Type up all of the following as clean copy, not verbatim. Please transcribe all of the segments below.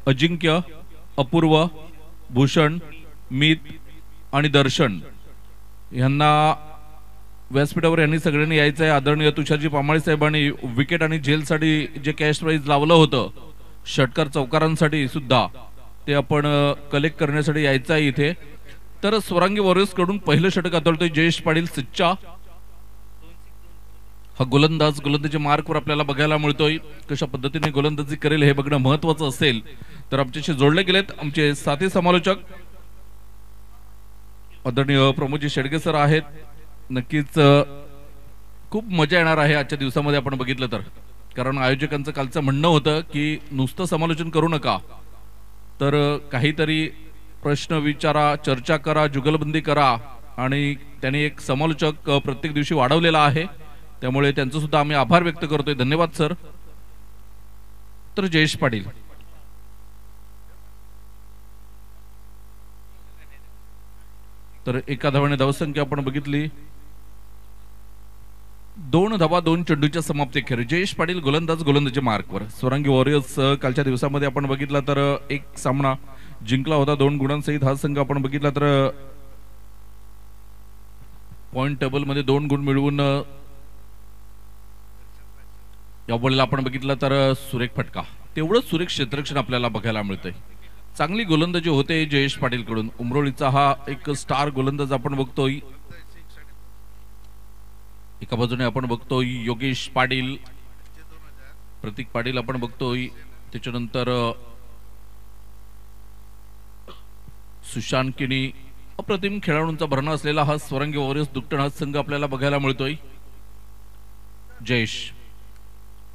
अजिंक्य, अपूर्व, भूषण, मीत आणि दर्शन यांना व्यासपीठावर यांनी सगळ्यांनी यायचं आहे। आदरणीय तुषारजी पामाळे साहेबांनी विकेट आणि झेलसाठी जे कॅश प्राइज लावलं होतं षटकार चौकारांसाठी सुद्धा ते आपण कलेक्ट करण्यासाठी यायचं आहे इथे। तर स्वरांगी वॉरियर्स कडून पहिलं षटक हाताळतोय जयेश पाटील सच्चा। हा गोलंदाजी मार्कवर आपल्याला बघायला मिळतोय। कशा पद्धतीने गोलंदाजी करेल हे बघणं महत्त्वाचं असेल तर आमच्याशी जोडले गेलेत आमचे साथी समालोचक आदरणीय प्रमोदजी शेडगे सर आहेत। नक्कीच खूप मजा येणार आहे आजच्या दिवसामध्ये आपण बघितलं तर, कारण आयोजकांचं कालचं म्हणणं होतं की नुसतं समालोचन करू नका तर काहीतरी प्रश्न विचारा, चर्चा करा, जुगलबंदी करा आणि त्यांनी एक समालोचक प्रत्येक दिवशी वाढवलेला आहे, त्यामुळे त्यांचं सुद्धा आम्ही आभार व्यक्त करतोय। धन्यवाद सर। तर जयेश पाटील तर एका धावाने धावसंख्या आपण बघितली 2 धावा 2 चेंडूच्या समाप्तीखेर जयेश पाटील गोलंदाजी मार्कवर। स्वरांगी वॉरियर्स कालच्या दिवसामध्ये आपण बघितला तर एक सामना जिंकला होता 2 गुणांसहित। हा संघ आपण बघितला तर पॉइंट टेबल मध्ये 2 गुण मिळवून या बॉलला आपण बघितलं तर सुरेख फटका, तेवढंच सुरेख क्षेत्ररक्षण आपल्याला बघायला मिळतंय। चांगली गोलंदाजी होते जयेश पाटील कडून। उमरोळीचा हा एक स्टार गोलंदाज आपण बघतोय। एका बाजूने आपण बघतोय योगेश पाटील, प्रतीक पाटील आपण बघतोय, त्याच्यानंतर सुशांत किणी। अप्रतिम खेळाडूंचा भरणा असलेला हा स्वरांगी वॉरियर्स दुकटण हा संघ आपल्याला बघायला मिळतोय।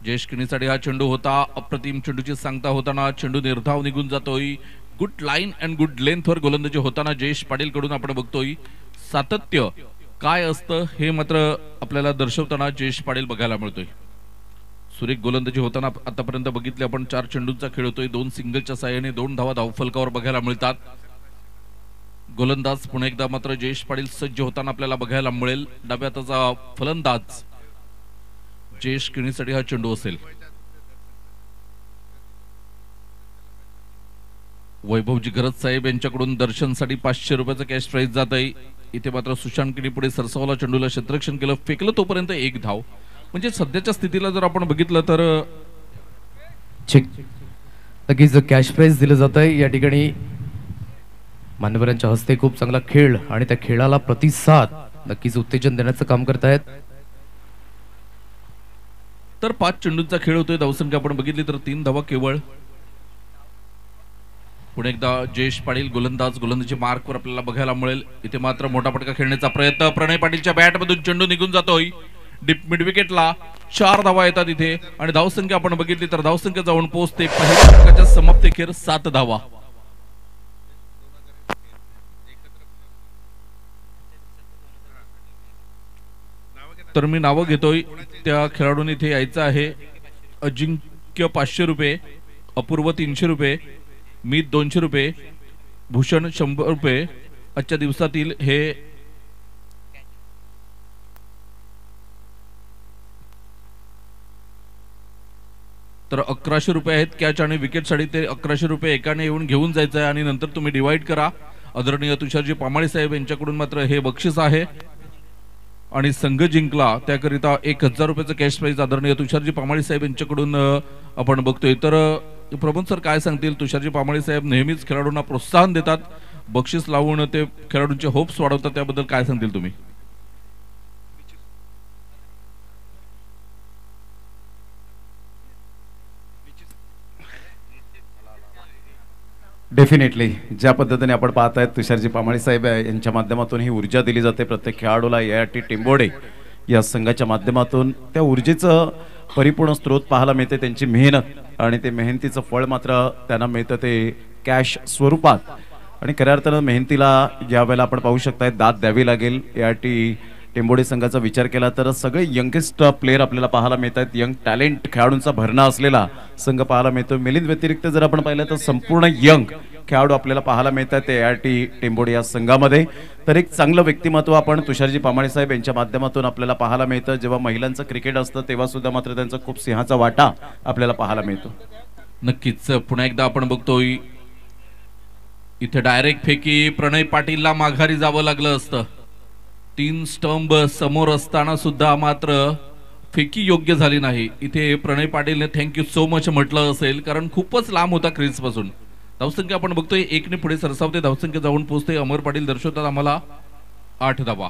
जयेश किणीसाठी हा चेंडू होता, अप्रतिम चेंडूची सांगता होताना चेंडू निर्धाव निघून जातोय। गुड लाईन अँड गुड लेंथवर गोलंदाजी होताना जयेश पाटील कडून आपण बघतोय। सातत्य काय असतं हे मात्र आपल्याला दर्शवताना जयेश पाटील बघायला मिळतोय। सुरेख गोलंदाजी होताना आतापर्यंत बघितले आपण 4 चेंडूंचा खेळ होतोय, 2 सिंगलच्या साहाय्याने 2 धावा धावफलकावर बघायला मिळतात। गोलंदाज पुन्हा एकदा मात्र जयेश पाटील सज्ज होताना आपल्याला बघायला मिळेल। डाव्या हाताचा फलंदाज जयेश किणीसाठी हा चेंडू असेल। वैभवजी गरज साहेब यांच्याकडून दर्शनसाठी 500 रुपयाचं कॅश प्राइज जात आहे। इथे मात्र सुशांत किणी पुढे सरसावला चेंडूला क्षेत्ररक्षण केलं, फेकलं तोपर्यंत 1 धाव। म्हणजे सध्याच्या स्थितीला जर आपण बघितलं तर नक्कीच कॅश प्राइज दिलं जात आहे या ठिकाणी मान्यवरांच्या हस्ते। खूप चांगला खेळ आणि त्या खेळाला प्रतिसाद नक्कीच उत्तेजन देण्याचं काम करतायत। तर 5 चेंडूंचा खेळ होतोय, धावसंख्या आपण बघितली तर 3 धावा केवळ। पुन्हा एकदा जयेश पाटील गोलंदाजी मार्कवर आपल्याला बघायला मिळेल। इथे मात्र मोठा फटका खेळण्याचा प्रयत्न, प्रणय पाटीलच्या बॅट मधून चेंडू निघून जातोय डीप मिड विकेटला। 4 धावा येतात इथे आणि धावसंख्या आपण बघितली तर धावसंख्या जाऊन पोहोचते पहिल्या षटकाच्या समाप्तीखेर 7 धावा। तर मी नावं घेतोय त्या खेळाडूंनी इथे यायचं आहे। अजिंक्य 500 रुपये, अपूर्व 300 रुपये, मीत 200 रुपये, भूषण 100 रुपये। आजच्या दिवसातील हे तर 1100 रुपये आहेत कॅच आणि विकेटसाठी। ते 1100 रुपये एकाने येऊन घेऊन जायचं आहे आणि नंतर तुम्ही डिवाइड करा। आदरणीय तुषारजी पामाळे साहेब यांच्याकडून मात्र हे बक्षीस आहे आणि संघ जिंकला त्याकरिता 1000 रुपयाचं कॅश प्राइज आदरणीय तुषारजी पामाळे साहेब यांच्याकडून आपण बघतोय। तर प्रमोद सर काय सांगतील? तुषारजी पामाळे साहेब नेहमीच खेळाडूंना प्रोत्साहन देतात, बक्षीस लावून ते खेळाडूंचे होप्स वाढवतात, त्याबद्दल काय सांगतील तुम्ही? डेफिनेटली ज्या पद्धतीने आपण पाहत आहेत तुषारजी पामाळे साहेब यांच्या माध्यमातून ही ऊर्जा दिली जाते प्रत्येक खेळाडूला। AIT टेंबोडे या संघाच्या माध्यमातून त्या ऊर्जेचं परिपूर्ण स्रोत पाहायला मिळते, त्यांची मेहनत आणि ते मेहनतीचं फळ मात्र त्यांना मिळतं ते कॅश स्वरूपात। आणि खऱ्या अर्थानं मेहनतीला यावेळेला आपण पाहू शकताय दाद द्यावी लागेल। AIT टेंबोडे संघाचा विचार केला तर सगळे यंगेस्ट प्लेयर आपल्याला पाहायला मिळतात, यंग टॅलेंट खेळाडूंचा भरणा असलेला संघ पाहायला मिळतो। मिलिंद व्यतिरिक्त जर आपण पाहिलं तर संपूर्ण यंग खेळाडू आपल्याला पाहायला मिळतात AIT टेंबोडे या संघामध्ये। तर एक चांगलं व्यक्तिमत्व आपण तुषारजी पामाळे साहेब यांच्या माध्यमातून आपल्याला पाहायला मिळतं। जेव्हा महिलांचं क्रिकेट असतं तेव्हा सुद्धा मात्र त्यांचा खूप सिंहाचा वाटा आपल्याला पाहायला मिळतो। नक्कीच पुन्हा एकदा आपण बघतोय इथे डायरेक्ट फेकी प्रणय पाटीलला माघारी जावं लागलं असतं. 3 स्टंप समोर असताना सुद्धा मात्र फेकी योग्य झाली नाही. इथे प्रणय पाटीलने थँक्यू सो मच म्हटलं असेल, कारण खूपच लांब होता क्रीज पासून. धावसंख्या आपण बघतोय 1 ने पुढे सरसावते, धावसंख्या जाऊन पोहोचते. अमर पाटील दर्शवतात आम्हाला 8 धावा.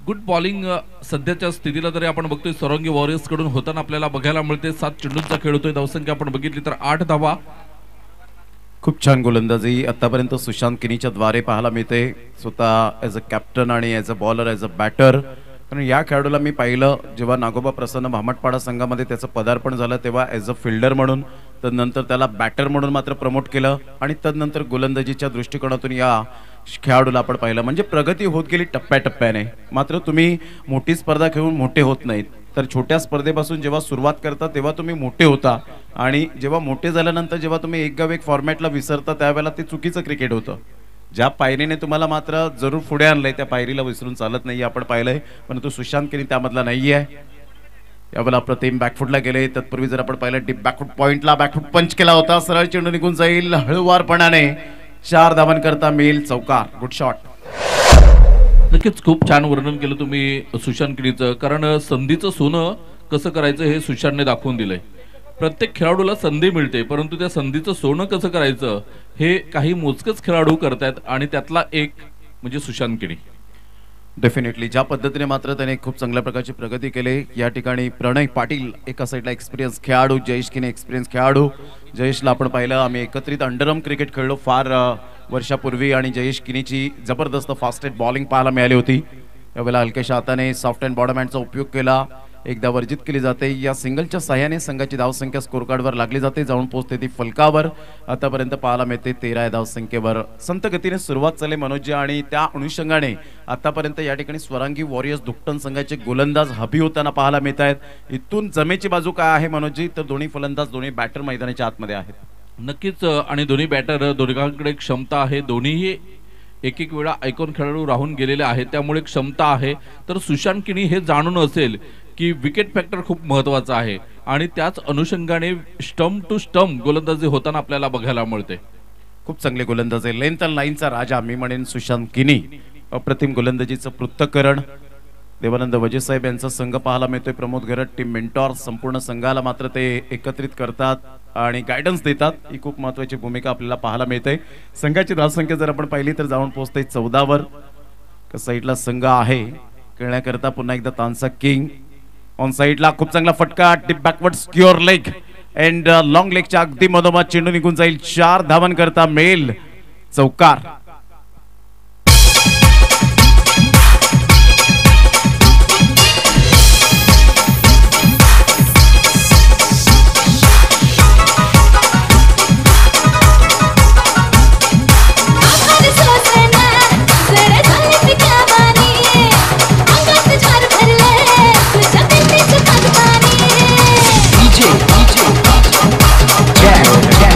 गुड बॉलिंग सध्याच्या स्थितीला तरी आपण बघतोय सोरंगी वॉरियर्स कडून होताना आपल्याला बघायला मिळते. 7 चेंडूंचा खेळ होतोय. धावसंख्या आपण बघितली तर 8 धावा. खूप छान गोलंदाजी आतापर्यंत सुशांत किनीच्या द्वारे पाहायला मिळते, स्वतः ॲज अ कॅप्टन आणि as a bowler, as a batter. कारण या खेळाडूला मी पाहिलं जेव्हा नागोबा प्रसन्न भामटपाडा संघामध्ये त्याचं पदार्पण झालं तेव्हा ॲज अ फिल्डर म्हणून, तदनंतर त्याला बॅटर म्हणून मात्र प्रमोट केलं आणि तदनंतर गोलंदाजीच्या दृष्टिकोनातून या खेळाडूला आपण पाहिलं. म्हणजे प्रगती होत गेली टप्प्याटप्प्याने. मात्र तुम्ही मोठी स्पर्धा खेळून मोठे होत नाहीत, तर छोट्या स्पर्धेपासून जेव्हा सुरुवात करता तेव्हा तुम्ही मोठे होता आणि जेव्हा मोठे झाल्यानंतर जेव्हा तुम्ही एक गाव एक फॉर्मॅटला विसरता त्यावेळेला ते चुकीचं क्रिकेट होतं. ज्या पायरीने तुम्हाला मात्र जरूर पुढे आणलंय त्या पायरीला विसरून चालत नाही आपण पाहिलंय, परंतु सुशांत किनी त्यामधला नाही आहे. यावेळेला अप्रतिम बॅकफुटला गेले. तत्पूर्वी जर आपण पाहिलं डीप बॅकफुट पॉइंटला बॅकफुट पंच केला होता, सरळ चेंडू निघून जाईल हळूवारपणाने. 4 धावां करता मिल चौकार. Good shot. नक्कीच खूप छान वर्णन केलं तुम्ही सुशांत किनीचं, कारण संधीचं सोनं कसं करायचं हे सुशांतने दाखवून दिलंय. प्रत्येक खेळाडूला संधी मिळते, परंतु त्या संधीचं सोनं कसं करायचं हे काही मोजकेच खेळाडू करतात आणि त्यातला एक म्हणजे सुशांत किनी. डेफिनेटली ज्या पद्धतीने मात्र त्याने खूप चांगल्या प्रकारची प्रगती केली. या ठिकाणी प्रणय पाटील एका साईडला एक्सपिरियन्स खेळाडू, जयेश किनी एक्सपिरियन्स खेळाडू. जयेशला आपण पाहिलं, आम्ही एकत्रित अंडरआर्म क्रिकेट खेळलो फार वर्षापूर्वी आणि जयेश किनीची जबरदस्त फास्टेस्ट बॉलिंग पाहायला मिळाली होती. यावेळेला हलक्याशा हाताने सॉफ्ट अँड बॉटम हँडचा उपयोग केला. एकदा वर्जित केली जाते. या सिंगलच्या सहाय्याने संघाची धावसंख्या स्कोर कार्डवर लागली जाते, जाऊन पोहोचते ती फलकावर. आतापर्यंत पाहायला मिळते 13 धावसंख्येवर. संत गतीने सुरुवात झाली मनोजी आणि त्या अनुषंगाने आतापर्यंत या ठिकाणी स्वरांगी वॉरियर्स दुकटन संघाचे गोलंदाज हबी होताना पाहायला मिळत आहेत. इथून जमेची बाजू काय आहे मनोजी, तर दोन्ही फलंदाज दोन्ही बॅटर मैदानाच्या आतमध्ये आहेत. नक्कीच, आणि दोन्ही बॅटर दोघांकडे क्षमता आहे. दोन्हीही एक एक वेळा आयकॉन खेळाडू राहून गेलेले आहेत, त्यामुळे क्षमता आहे. तर सुशांत किनी हे जाणून असेल की विकेट फॅक्टर खूप महत्वाचा आहे आणि त्याच अनुषंगाने स्टंप टू स्टंप गोलंदाजी होताना आपल्याला बघायला मिळते. खूप चांगले गोलंदाज आहे. लेंथ अँड लाईनचा राजा मी म्हणेन सुशांत किनी. अप्रतिम गोलंदाजीचं पृथक्करण. देवानंद वजे साहेब यांचा संघ पाहायला मिळतोय. प्रमोद घरत टीम मेंटॉर. संपूर्ण संघाला मात्र ते एकत्रित करतात आणि गायडन्स देतात. ही खूप महत्वाची भूमिका आपल्याला पाहायला मिळते. संघाची धावसंख्या जर आपण पाहिली तर जाऊन पोहोचते 14 वर. साईडला संघ आहे खेळण्याकरता पुन्हा एकदा तानसा किंग. ऑन साईडला खूप चांगला फटका, tip backward square leg and long लेगच्या अगदी मधोमध चेंडू निघून जाईल. 4 धावां करता मेल चौकार.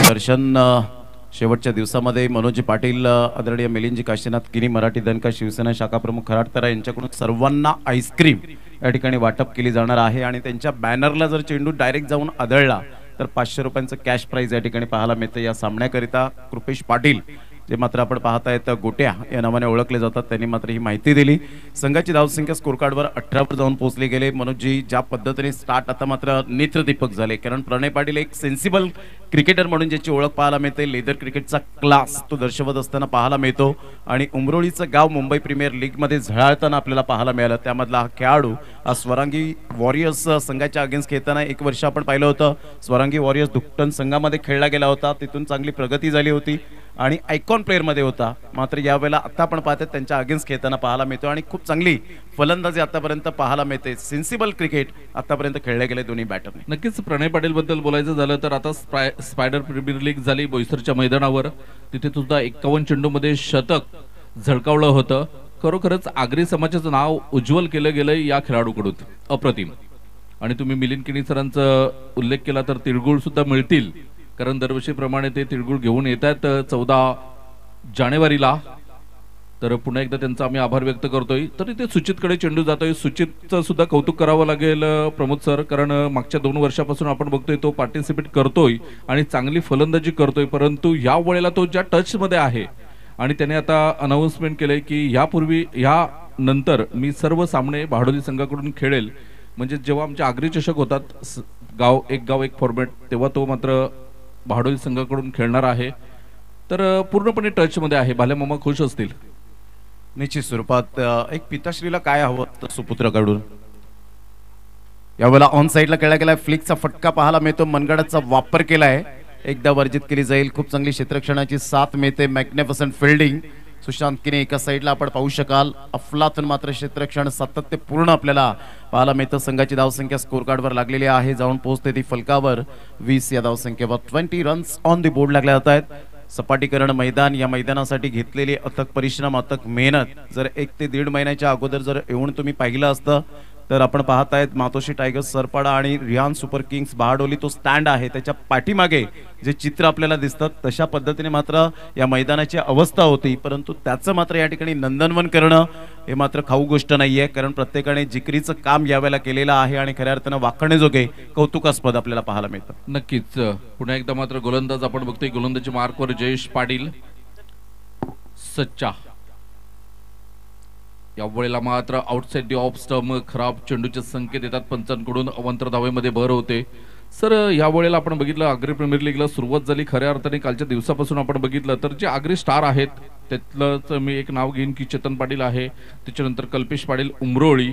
दर्शन शेवटच्या दिवसामध्ये मनोजी पाटील, आदरणीय मिलिंदजी काशीनाथ किनी, मराठी दनका शिवसेना शाखा प्रमुख खराटतरा यांच्याकडून सर्वांना आईस्क्रीम या ठिकाणी वाटप केली जाणार आहे आणि त्यांच्या बॅनरला जर चेंडू डायरेक्ट जाऊन आदळला तर 500 रुपयांचं कॅश प्राइज या ठिकाणी पाहायला मिळते. या सामन्याकरिता कृपेश पाटील जे मात्र आपण पाहतायत गोट्या या नावाने ओळखले जातात, त्यांनी मात्र ही माहिती दिली. संघाची धावसंख्या स्कोर कार्डवर 18 वर जाऊन पोहोचली गेले. मनोजी ज्या पद्धतीने स्टार्ट आता मात्र नेत्रदीपक झाले, कारण प्रणय पाटील एक सेन्सिबल क्रिकेटर म्हणून ज्याची ओळख पाहायला मिळते. लेदर क्रिकेटचा क्लास तो दर्शवत असताना पाहायला मिळतो आणि उमरोळीचं गाव मुंबई प्रीमियर लीग मध्ये झळाळताना आपल्याला पाहायला मिळालं. त्यामधला हा खेळाडू स्वरांगी वॉरियर्स संघाच्या अगेन्स्ट खेळताना एक वर्ष आपण पाहिलं होतं. स्वरांगी वॉरियर्स दुकटन संघामध्ये खेळला गेला होता, तिथून चांगली प्रगती झाली होती आणि आयकॉन प्लेअर मध्ये होता. मात्र यावेळेला आता आपण पाहतो त्यांच्या अगेन्स्ट खेळताना पाहायला मिळतो आणि खूप चांगली फलंदाजी आतापर्यंत पाहायला मिळते. सेन्सिबल क्रिकेट आतापर्यंत खेळले गेले दोन्ही बॅटरने. नक्कीच प्रणय पाटील बद्दल बोलायचं झालं तर आता स्पायडर प्रीमियर लीग झाली बोईसरच्या मैदानावर. तिथे सुद्धा 51 चेंडूमध्ये शतक झळकावलं होतं. खरोखरच आगरी समाजाचं नाव उज्ज्वल केलं गेलं या खेळाडूकडून. अप्रतिम. आणि तुम्ही मिलिंद किनी सरांचा उल्लेख केला तर तिळगुळ सुद्धा मिळतील, कारण दरवर्षीप्रमाणे ते तिळगुळ घेऊन येतात 14 जानेवारीला. तर पुन्हा एकदा त्यांचा आम्ही आभार व्यक्त करतोय. तरी ते सुचितकडे चेंडू जातोय. सुचितचं सुद्धा कौतुक करावं लागेल प्रमोद सर, कारण मागच्या 2 वर्षापासून आपण बघतोय तो पार्टिसिपेट करतोय आणि चांगली फलंदाजी करतोय, परंतु या वेळेला तो ज्या टच मध्ये आहे आणि त्याने आता अनाउन्समेंट केलंय की यापूर्वी या नंतर मी सर्व सामने भाडोली संघाकडून खेळेल. म्हणजे जेव्हा आमचे आगरी चषक होतात गाव एक फॉर्मॅट, तेव्हा तो मात्र भाडोली संघाकडून खेळणार आहे. तर पूर्णपणे टच मध्ये आहे. भाल्या मामा खुश असतील. निश्चित स्वरूपात एक पिताश्रीला काय हवं सुपुत्राकडून. यावेळेला ऑन साईडला खेळला गेला फ्लिकचा फटका पाहायला मिळतो. मनगडाचा वापर केलाय, एकदा वर्जित केली जाईल. खूप चांगली क्षेत्ररक्षणाची साथ मिळते. मॅग्निफिसंट फिल्डिंग सुशांत किने एका साईडला आपण पाहू शकाल. अफलातून मात्र क्षेत्ररक्षण सातत्यपूर्ण आपल्याला पाहायला मिळतं. संघाची धावसंख्या स्कोर कार्डवर लागलेली आहे, जाऊन पोहोचते ती फलकावर. 20 या धावसंख्येवर 20 रन्स ऑन द बोर्ड लागले जात आहेत. सपाटीकरण मैदान, या मैदानासाठी घेतलेले अथक परिश्रम, अथक मेहनत जर 1 ते 1.5 महिन्याच्या अगोदर जर येऊन तुम्ही पाहिलं असतं तर आपण पाहत आहेत मातोश्री टायगर्स सरपाडा आणि रियान सुपर किंग्स बहाडोली तो स्टँड आहे, त्याच्या पाठीमागे जे चित्र आपल्याला दिसतात तशा पद्धतीने मात्र या मैदानाची अवस्था होती. परंतु त्याचं मात्र या ठिकाणी नंदनवन करणं हे मात्र खाऊ गोष्ट नाहीये, कारण प्रत्येकाने जिकरीचं काम यावेळेला केलेलं आहे आणि खऱ्या अर्थानं वाखण्याजोगे कौतुकास्पद आपल्याला पाहायला मिळतं. नक्कीच. पुन्हा एकदा मात्र गोलंदाज आपण बघतोय. गोलंदाजी मार्कवर जयेश पाटील सच्चा. या वेळेला मात्र आउटसाइड दी ऑफ स्टंप खराब चेंडूचे संकेत येतात पंचांकडून. अवंतर धावेमध्ये भर होते. सर या वेळेला आपण बघितलं आग्री प्रीमियर लीगला सुरुवात झाली खऱ्या अर्थाने कालच्या दिवसापासून आपण बघितलं तर जे आग्री स्टार आहेत त्यातलं मी एक नाव घेईन की चेतन पाटील आहे, त्याच्यानंतर कल्पेश पाटील उमरोळी.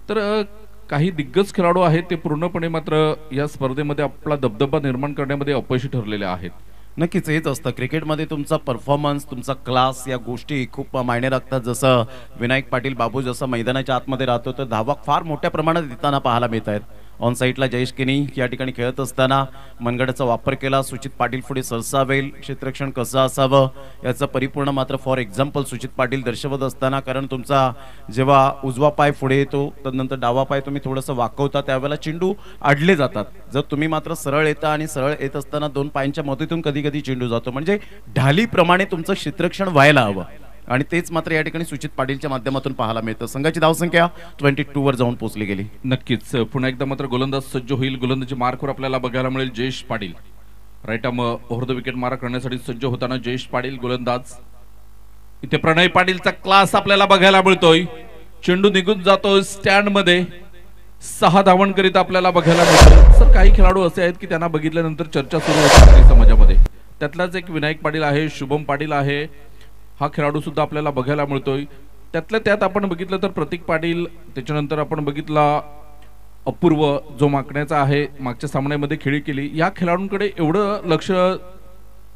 तर काही दिग्गज खेळाडू आहेत ते पूर्णपणे मात्र या स्पर्धेमध्ये आपला दबदबा निर्माण करण्यामध्ये अपयशी ठरलेले आहेत. नक्कीच हेच असतं क्रिकेटमध्ये, तुमचा परफॉर्मन्स, तुमचा क्लास या गोष्टी खूप मायने राखतात. जसं विनायक पाटील बाबू जसं मैदानाच्या आतमध्ये राहतो तर धावा फार मोठ्या प्रमाणात देताना पाहायला मिळत आहेत. ऑन साईडला जयेश किनी या ठिकाणी खेळत असताना मनगडाचा वापर केला. सुचित पाटील पुढे सरसावेल, क्षेत्ररक्षण कसं असावं याचं परिपूर्ण मात्र फॉर एक्झाम्पल सुचित पाटील दर्शवत असताना, कारण तुमचा जेव्हा उजवा पाय पुढे येतो तदनंतर डावा पाय तुम्ही थोडंसं वाकवता त्यावेळेला चेंडू अडले जातात. जर तुम्ही मात्र सरळ येता आणि सरळ येत असताना 2 पायांच्या मदतीतून कधी कधी चेंडू जातो, म्हणजे ढालीप्रमाणे तुमचं क्षेत्ररक्षण व्हायला हवं आणि तेच मात्र या ठिकाणी सुचित पाटीलच्या माध्यमातून पाहायला मिळतं. संघाची धावसंख्या 22 वर जाऊन पोहोचली गेली. नक्कीच. पुन्हा एकदा मात्र गोलंदाज सज्ज होईल. गोलंदाजी मार्कवर आपल्याला बघायला मिळेल Jayesh Patil. Right arm over the wicket मारा करण्यासाठी सज्ज होताना जयेश पाटील गोलंदाज. इथे प्रणय पाटीलचा क्लास आपल्याला बघायला मिळतोय. चेंडू निघून जातोय स्टँड मध्ये. 6 धावण करीत आपल्याला बघायला मिळतं. सर काही खेळाडू असे आहेत की त्यांना बघितल्यानंतर चर्चा सुरू होते समाजामध्ये. त्यातलाच एक विनायक पाटील आहे, शुभम पाटील आहे, हा खेळाडू सुद्धा आपल्याला बघायला मिळतोय. त्यातल्या त्यात आपण बघितलं तर प्रतीक पाटील, त्याच्यानंतर आपण बघितला अपूर्व जो माकण्याचा आहे, मागच्या सामन्यामध्ये खेळी केली. या खेळाडूंकडे एवढं लक्ष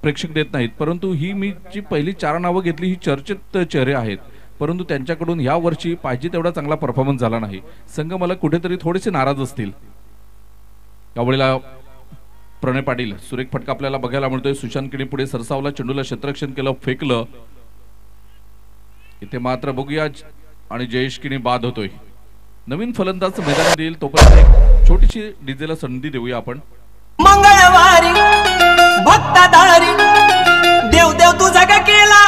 प्रेक्षक देत नाहीत, परंतु ही मी जी पहिली 4 नावं घेतली ही चर्चित चेहरे आहेत, परंतु त्यांच्याकडून या वर्षी पाहिजे तेवढा चांगला परफॉर्मन्स झाला नाही. संघ मला कुठेतरी थोडेसे नाराज असतील. यावेळेला प्रणय पाटील सुरेख फटका आपल्याला बघायला मिळतोय. सुशांत किणी पुढे सरसावला, चेंडूला क्षेत्ररक्षण केलं, फेकलं. इथे मात्र बघूया आणि जयेश किनी बाद होतोय. नवीन फलंदाज मैदानात येईल तोपर्यंत एक छोटीशी डीजेला संधी देऊया आपण. मंगळवारी भक्ताधारी देव देव तुझा का केला,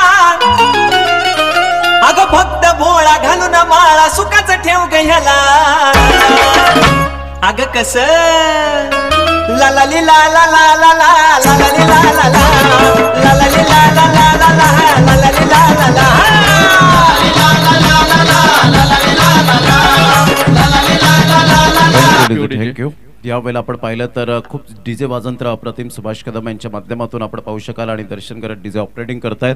अग भक्त भोळा घालून माळा सुखाच ठेव गह्याला. अग कस ला ला ली ला ला ला ला ला ला ला ली ला ला ला ला ला ली ला ला ला ला ला ला ला ली ला ला ला. थँक्यू. यावेळेला आपण पाहिलं तर खूप डीजे वाजंत्र अप्रतिम सुभाष कदम यांच्या माध्यमातून आपण पाहू शकाल आणि दर्शन करत डीजे ऑपरेटिंग करतायत.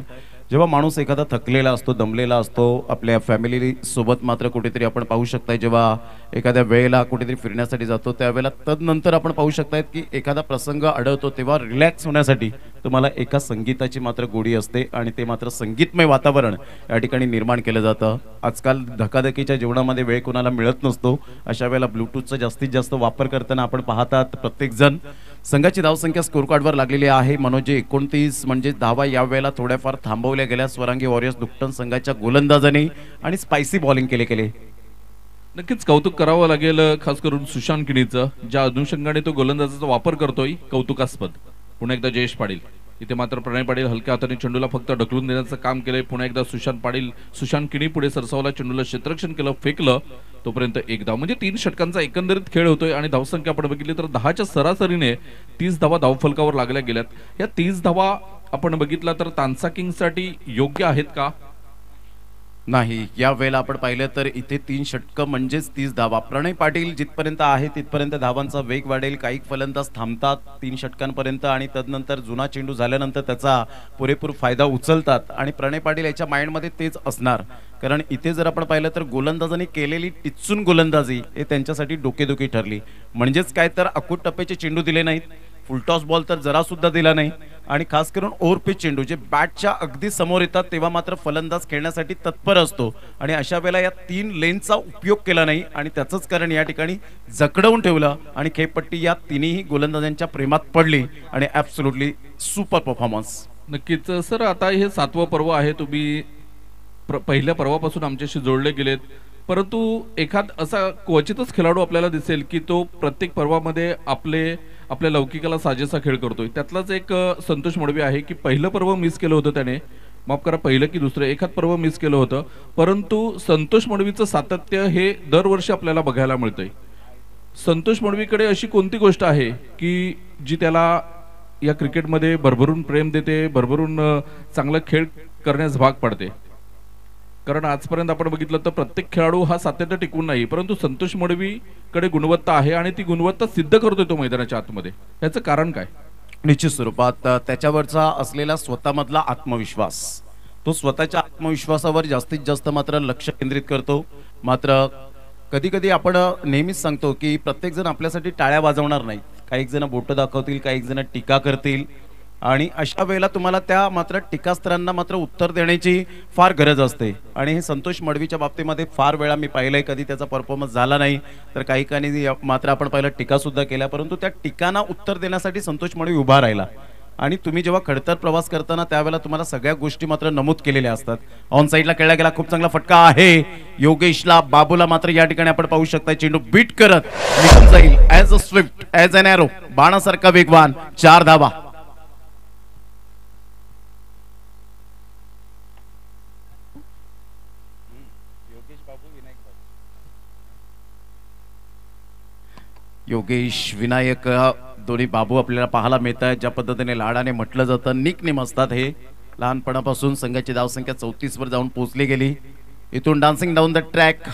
जेव्हा माणूस एखादा थकलेला असतो, दमलेला असतो, आपल्या फॅमिली सोबत मात्र कुठेतरी आपण पाहू शकताय जेव्हा एखाद्या वेळेला कुठेतरी फिरण्यासाठी जातो त्यावेळेला तदनंतर आपण पाहू शकतायत की एखादा प्रसंग अडवतो तेव्हा रिलॅक्स होण्यासाठी तुम्हाला एका संगीताची मात्र गोडी असते आणि ते मात्र संगीतमय वातावरण या ठिकाणी निर्माण केलं जातं. आजकाल धकाधकीच्या जीवनामध्ये वेळ कोणाला मिळत नसतो, अशा वेळेला ब्लूटूथचा जास्तीत जास्त वापर करताना आपण पाहतात प्रत्येक जण. संघाची धावसंख्या स्कोर कार्डवर लागलेली आहे. मनोजे 29 म्हणजे धावा यावेळेला थोड्याफार थांबवल्या गेल्या स्वरांगी वॉरियर्स दुकटन संघाच्या गोलंदाजाने आणि स्पायसी बॉलिंग केले. नक्कीच कौतुक करावं लागेल खास करून सुशांत किणीचं, ज्या अनुषंगाने तो गोलंदाजाचा वापर करतोय कौतुकास्पद. पुन्हा एकदा जयेश पाटील इथे मात्र प्रणय पाटील हलक्या हाताने चेंडूला फक्त ढकलून देण्याचं काम केलंय. पुन्हा एकदा सुशांत किणी पुढे सरसावला, चेंडूला क्षेत्ररक्षण केलं, फेकलं, तोपर्यंत एक धाव. म्हणजे 3 षटकांचा एकंदरीत खेळ होतोय आणि धावसंख्या आपण बघितली तर 10च्या सरासरीने 30 धावा धावफलकावर लागल्या गेल्यात. या 30 धावा आपण बघितला तर तानसा किंग्ससाठी योग्य आहेत का? नाही, या वेळेला आपण पाहिलं तर इथे 3 षटकं म्हणजेच 30 धावा. प्रणय पाटील जिथपर्यंत आहे तिथपर्यंत धावांचा वेग वाढेल. काही फलंदाज थांबतात 3 षटकांपर्यंत आणि तदनंतर जुना चेंडू झाल्यानंतर त्याचा पुरेपूर फायदा उचलतात आणि प्रणय पाटील याच्या माइंडमध्ये तेच असणार. कारण इथे जर आपण पाहिलं तर गोलंदाजांनी केलेली टिचून गोलंदाजी हे त्यांच्यासाठी डोकेदुखी ठरली. म्हणजेच काय तर अकूट टप्प्याचे चेंडू दिले नाहीत, फुलटॉस बॉल तर जरा सुद्धा दिला नाही आणि खास करून ओव्हरपिच चेंडू जे बॅटच्या अगदी समोर येतात तेव्हा मात्र फलंदाज खेळण्यासाठी तत्पर असतो आणि अशा वेळेला या 3 लेनचा उपयोग केला नाही आणि त्याचंच कारण या ठिकाणी जकडवून ठेवलं आणि खेळपट्टी या तिन्ही गोलंदाजांच्या प्रेमात पडली आणि ॲब्सोल्युटली सुपर परफॉर्मन्स. नक्कीच सर, आता हे 7वं पर्व आहे, तुम्ही पहिल्या पर्वापासून आमच्याशी जोडले गेलेत, परंतु एखाद असा क्वचितच खेळाडू आपल्याला दिसेल की तो प्रत्येक पर्वामध्ये आपल्या लौकिकाला साजेसा खेळ करतोय. त्यातलाच एक संतोष मडवी आहे की पहिलं पर्व मिस केलं होतं त्याने, माफ करा पहिलं की दुसरं, एखाद पर्व मिस केलं होतं, परंतु संतोष मडवीचं सातत्य हे दरवर्षी आपल्याला बघायला मिळतंय. संतोष मडवीकडे अशी कोणती गोष्ट आहे की जी त्याला या क्रिकेटमध्ये भरभरून प्रेम देते, भरभरून चांगला खेळ करण्यास भाग पडते? कारण आजपर्यंत आपण बघितलं तर प्रत्येक खेळाडू हा सातत्य टिकून नाही, परंतु संतोष मडवीकडे गुणवत्ता आहे आणि ती गुणवत्ता सिद्ध करतोय तो मैदानाच्या आतमध्ये. याचं कारण काय? निश्चित स्वरूपात त्याच्यावरचा असलेला स्वतःमधला आत्मविश्वास, तो स्वतःच्या आत्मविश्वासावर जास्तीत जास्त मात्र लक्ष केंद्रित करतो. मात्र कधी कधी आपण नेहमीच सांगतो की प्रत्येक जण आपल्यासाठी टाळ्या वाजवणार नाही, काही जण बोटं दाखवतील, काही जण टीका करतील आणि अशा वेळेला तुम्हाला त्या मात्र टीकास्त्रांना मात्र उत्तर देण्याची फार गरज असते आणि हे संतोष मडवीच्या बाबतीमध्ये फार वेळा मी पाहिलंय. कधी त्याचा परफॉर्मन्स झाला नाही तर काही काही मात्र आपण पाहिलं टीकासुद्धा केल्या, परंतु त्या टीकांना उत्तर देण्यासाठी संतोष मडवी उभा राहिला आणि तुम्ही जेव्हा खडतर प्रवास करताना त्यावेळेला तुम्हाला सगळ्या गोष्टी मात्र नमूद केलेल्या असतात. ऑन साईडला खेळला गेला, खूप चांगला फटका आहे योगेशला. बाबूला मात्र या ठिकाणी आपण पाहू शकता चेंडू बीट करत निघून जाईल as a swift, as an arrow, बाणासारखा वेगवान. 4 धावा. योगेश विनायक दोन्ही बाबू आपल्याला पाहायला मिळत आहेत. ज्या पद्धतीने लाडाने म्हटलं जातं, निकनेम असतात हे. लहानपणापासून संघाची धावसंख्या 34 वर जाऊन पोहोचली गेली. इथून dancing down the track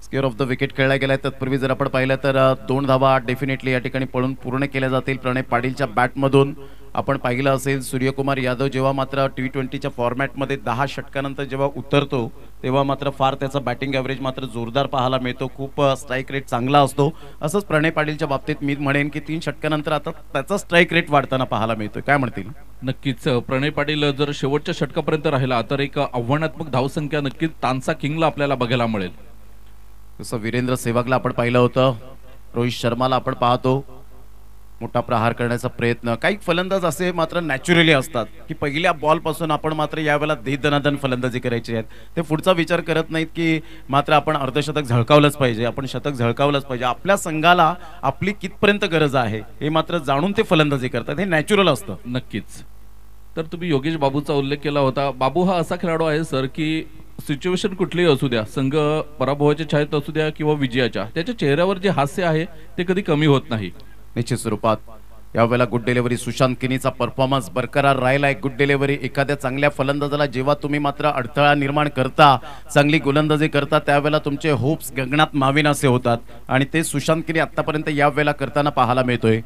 square of the wicket खेळला गेलाय. तत्पूर्वी जर आपण पाहिलं तर 2 धावा डेफिनेटली या ठिकाणी पळून पूर्ण केल्या जातील प्रणय पाटीलच्या बॅटमधून. आपण पाहिलं असेल सूर्यकुमार यादव जेव्हा मात्र T20च्या फॉर्मॅटमध्ये 10 षटकानंतर जेव्हा उतरतो तेव्हा मात्र फार त्याचा बॅटिंग ॲव्हरेज मात्र जोरदार पाहायला मिळतो, खूप स्ट्राईक रेट चांगला असतो. असंच प्रणय पाटीलच्या बाबतीत मी म्हणेन की 3 षटकानंतर आता त्याचा स्ट्राईक रेट वाढताना पाहायला मिळतो. काय म्हणतील? नक्कीच प्रणय पाटील जर शेवटच्या षटकापर्यंत राहिला तर एक आव्हानात्मक धावसंख्या नक्कीच तानसा किंगला आपल्याला बघायला मिळेल. जसं वीरेंद्र सेहवागला आपण पाहिलं होतं, रोहित शर्माला आपण पाहतो मोठा प्रहार करण्याचा प्रयत्न. काही फलंदाज असे मात्र नॅचरली असतात की पहिल्या बॉलपासून आपण मात्र यावेळेला दनादन फलंदाजी करायची आहे. ते पुढचा विचार करत नाहीत की मात्र आपण अर्धशतक झळकावलंच पाहिजे, आपण शतक झळकावलंच पाहिजे. आपल्या संघाला आपली कितपर्यंत गरज आहे हे मात्र जाणून ते फलंदाजी करतात, हे नॅचरल असतं. नक्कीच. तर तुम्ही योगेश बाबूचा उल्लेख केला होता. बाबू हा असा खेळाडू आहे सर की सिच्युएशन कुठलीही असू द्या, संघ पराभवाच्या छायेत असू द्या किंवा विजयाच्या, त्याच्या चेहऱ्यावर जे हास्य आहे ते कधी कमी होत नाही. निश्चित स्वरूपात यावेळेला गुड डिलिव्हरी सुशांत किनीचा परफॉर्मन्स बरकरार राहिला आहे. गुड डिलिव्हरी एखाद्या चांगल्या फलंदाजाला जेव्हा तुम्ही मात्र अडथळा निर्माण करता, चांगली गोलंदाजी करता, त्यावेळेला तुमचे होप्स गगनात मावेनासे होतात आणि ते सुशांत किनी आतापर्यंत यावेळेला करताना पाहायला मिळतोय.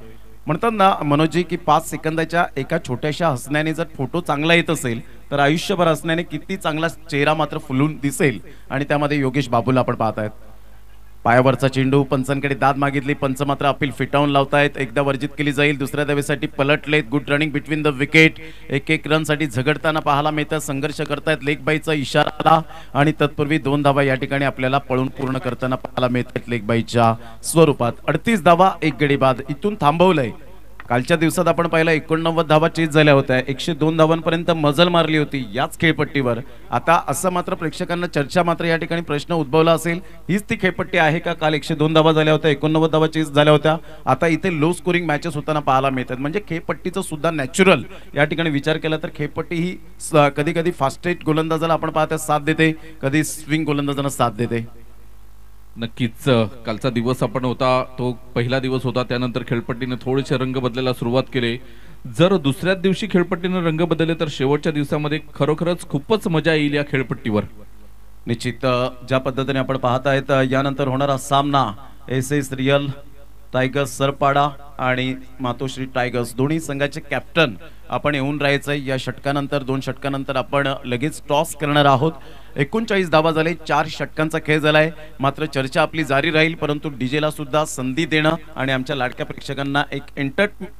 म्हणतात ना मनोजी की 5 सेकंदाच्या एका छोट्याशा हसण्याने जर फोटो चांगला येत असेल तर आयुष्यभर हसण्याने किती चांगला चेहरा मात्र फुलून दिसेल आणि त्यामध्ये योगेश बाबूला आपण पाहत आहेत. पायावरचा चेंडू, पंचांकडे दाद मागितली, पंच मात्र अपील फिटावून लावतायत. एकदा वर्जित केली जाईल, दुसऱ्या धावेसाठी पलटलेत. Good running between the wicket, एक रनसाठी झगडताना पाहायला मिळतात, संघर्ष करतायत. लेग बाईचा इशारा आला आणि तत्पूर्वी 2 धावा या ठिकाणी आपल्याला पळून पूर्ण करताना पाहायला मिळतात लेग बाईच्या स्वरूपात. 38 धावा 1 गडी बाद. इथून थांबवलंय कालच्या दिवसात आपण पाहिलं 89 धावा चेस झाल्या होत्या, 102 धावांपर्यंत मजल मारली होती याच खेळपट्टीवर. आता असं मात्र प्रेक्षकांना चर्चा मात्र या ठिकाणी प्रश्न उद्भवला असेल, हीच ती खेळपट्टी आहे का? काल 102 धावा झाल्या होत्या, 89 धावा चेस झाल्या होत्या, आता इथे लो स्कोरिंग मॅचेस होताना पाहायला मिळतात. म्हणजे खेळपट्टीचं सुद्धा नॅचरल या ठिकाणी विचार केला तर खेळपट्टी ही कधी कधी फास्टेस्ट गोलंदाजाला आपण पाहता साथ देते, कधी स्विंग गोलंदाजांना साथ देते. नक्कीच कालचा दिवस आपण होता तो पहिला दिवस होता, त्यानंतर खेळपट्टीने थोडेसे रंग बदलायला सुरुवात केली. जर दुसऱ्याच दिवशी खेळपट्टीने रंग बदलले तर शेवटच्या दिवसामध्ये खरोखरच खूपच मजा येईल या खेळपट्टीवर. निश्चित ज्या पद्धतीने आपण पाहत आहेत यानंतर होणारा सामना एस रियल टायगर्स सरपाडा आणि मातोश्री टायगर्स दोन्ही संघाचे कॅप्टन आपण येऊन राहायचंय. या षटकानंतर 2 षटकानंतर आपण लगेच टॉस करणार आहोत. 39 धावा झाले, 4 षटकांचा खेळ झालाय. मात्र चर्चा आपली जारी राहील, परंतु डीजेला सुद्धा संधी देणं आणि आमच्या लाडक्या प्रेक्षकांना एक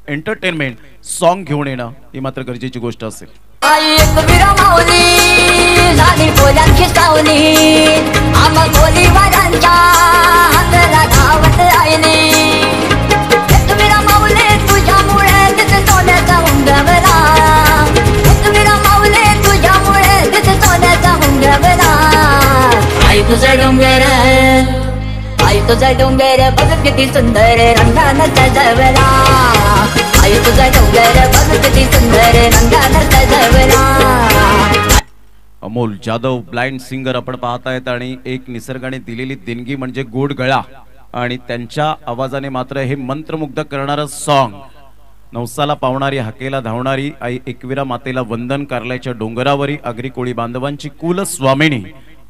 एंटरटेनमेंट सॉन्ग घेऊन येणं ही मात्र गरजेची गोष्ट असेल. तुझा डोंगर बघ किती सुंदर रंगानं सजवला. आई तुझा डोंगर बघ किती सुंदर रंगानं सजवला. अमोल जाधव ब्लाइंड सिंगर आपण पाहत आहेत आणि एक निसर्गाने दिलेली देणगी म्हणजे गोड गळा आणि त्यांच्या आवाजाने मात्र हे मंत्रमुग्ध करणारं सॉन्ग. नवसाला पावणारी, हाकेला धावणारी आई एकविरा मातेला वंदन, कारल्याच्या डोंगरावरी आगरी कोळी बांधवांची कुल स्वामिनी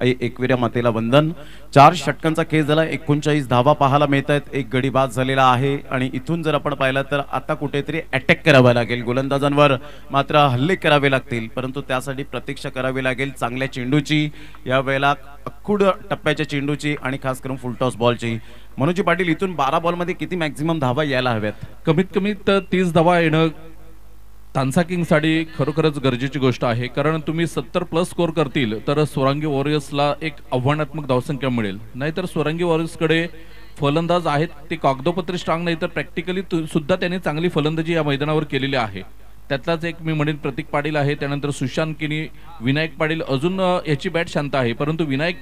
आई एकविरा मातेला वंदन. 4 षटकांचा खेळ झाला, 39 धावा पाहायला मिळत आहेत, एक गडी बाद झालेला आहे. आणि इथून जर आपण पाहिलं तर आता कुठेतरी अटॅक करावा लागेल, गोलंदाजांवर मात्र हल्ले करावे लागतील, परंतु त्यासाठी प्रतीक्षा करावी लागेल चांगल्या चेंडूची, यावेळेला अख्खूड टप्प्याच्या चेंडूची आणि खास करून फुलटॉस बॉलची. मनोजी पाटील, इथून 12 बॉलमध्ये किती मॅक्झिमम धावा यायला हव्यात? कमीत कमी 30 धावा येणं तानसा किंगसाठी खरोखरच गरजेची गोष्ट आहे. कारण तुम्ही 70+ स्कोर करतील तर स्वरांगी वॉरियर्सला एक आव्हानात्मक धावसंख्या मिळेल. नाहीतर स्वरांगी वॉरियर्सकडे फलंदाज आहेत ते कागदोपत्री स्ट्रॉंग नाही तर प्रॅक्टिकली सुद्धा त्यांनी चांगली फलंदाजी या मैदानावर केलेली आहे. त्यातलाच एक मी म्हणेन प्रतीक पाटील आहे, त्यानंतर सुशांत किनी, विनायक पाटील. अजून याची बॅट शांत आहे, परंतु विनायक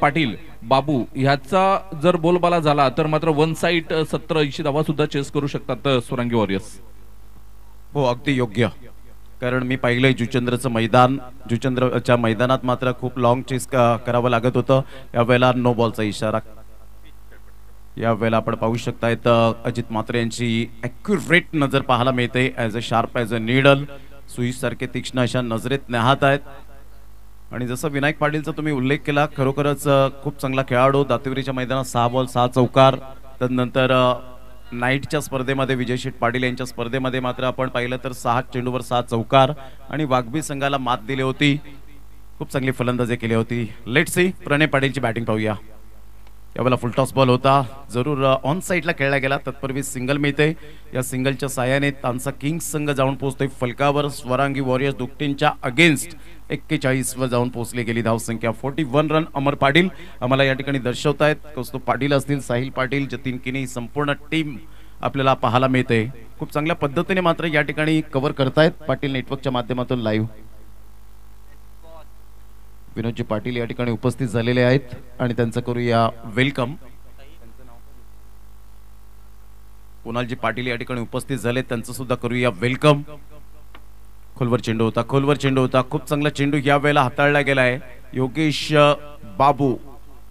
पाटील, बाबू ह्याचा जर बोलबाला झाला तर मात्र वन साइड 70-80 धावा सुद्धा चेस करू शकतात स्वरांगी वॉरियर्स. हो, अगदी योग्य. कारण मी पाहिलंय जुचंद्रचं मैदान, जुचंद्रच्या मैदानात मात्र खूप लॉंग चेस करावं लागत होतं. यावेळेला नो बॉलचा इशारा. यावेळेला आपण पाहू शकतायत अजित मात्रे यांची ॲक्युरेट नजर पाहायला मिळते. As a sharp as a needle, सुईसारखे तीक्ष्ण अशा नजरेत न्याहात आहेत. आणि जसं विनायक पाटीलचा तुम्ही उल्लेख केला, खरोखरच खूप चांगला खेळाडू. दातिवरीच्या मैदानात 6 बॉल 6 चौकार. त्यानंतर नाईटच्या स्पर्धेमध्ये विजय शेठ पाटील यांच्या स्पर्धेमध्ये मात्र आपण पाहिलं तर 6 चेंडूवर 6 चौकार आणि वाघबी संघाला मात दिली होती. खूप चांगली फलंदाजी केली होती. लेट्स सी प्रणय पाटीलची बॅटिंग पाहूया. यावेळेला फुलटॉस बॉल होता, जरूर ऑन साईडला खेळला गेला. तत्पूर्वी सिंगल मिळते. या सिंगलच्या साहाय्याने तानसा किंग्स संघ जाऊन पोहोचतोय फलकावर. स्वरांगी वॉरियर्स दुकटींच्या अगेन्स्ट 41 वर जाऊन पोहोचली गेली धावसंख्या. 41 रन अमर पाटील आम्हाला या ठिकाणी दर्शवतायत. कौस्तुभ पाटील असतील, साहिल पाटील, जतीन किनी, संपूर्ण टीम आपल्याला पाहायला मिळते. खूप चांगल्या पद्धतीने मात्र या ठिकाणी कव्हर करतायत पाटील नेटवर्कच्या माध्यमातून लाईव्ह. विनोदजी पाटील या ठिकाणी उपस्थित झालेले आहेत आणि त्यांचं करूया वेलकम. कुणालजी पाटील या ठिकाणी उपस्थित झाले, त्यांचं सुद्धा करूया वेलकम. खोलवर चेंडू होता, खोलवर चेंडू होता. खूप चांगला चेंडू या वेळेला हाताळला गेलाय. योगेश बाबू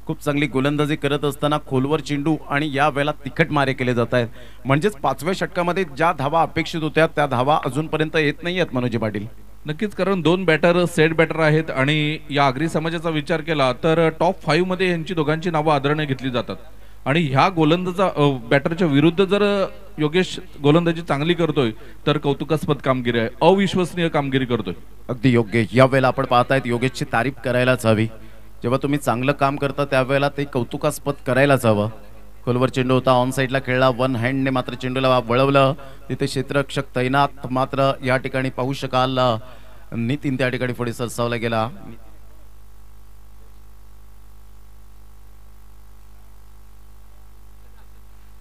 खूप चांगली गोलंदाजी करत असताना खोलवर चेंडू आणि या वेळेला तिखट मारे केले जात आहेत. म्हणजेच 5व्या षटकामध्ये ज्या धावा अपेक्षित होत्या त्या धावा अजूनपर्यंत येत नाही आहेत मनोजी पाटील. नक्कीच, कारण 2 बॅटर सेट बॅटर आहेत आणि या आगरी समाजाचा विचार केला तर टॉप 5 मध्ये यांची दोघांची नावं आदरणीय घेतली जातात. आणि ह्या गोलंदाजा बॅटरच्या विरुद्ध जर योगेश गोलंदाजी चांगली करतोय तर कौतुकास्पद कामगिरी आहे, अविश्वसनीय कामगिरी करतोय. अगदी योग्य. या वेळेला आपण पाहतायत योगेशची तारीफ करायलाच हवी. जेव्हा तुम्ही चांगलं काम करता त्यावेळेला ते कौतुकास्पद करायलाच हवं. खोलवर चेंडू होता, ऑन साईडला खेळला, वन हँडने मात्र चेंडूला वळवलं. तिथे क्षेत्ररक्षक तैनात मात्र या ठिकाणी पाहू शकाल नितीन त्या ठिकाणी पुढे सरसावला गेला.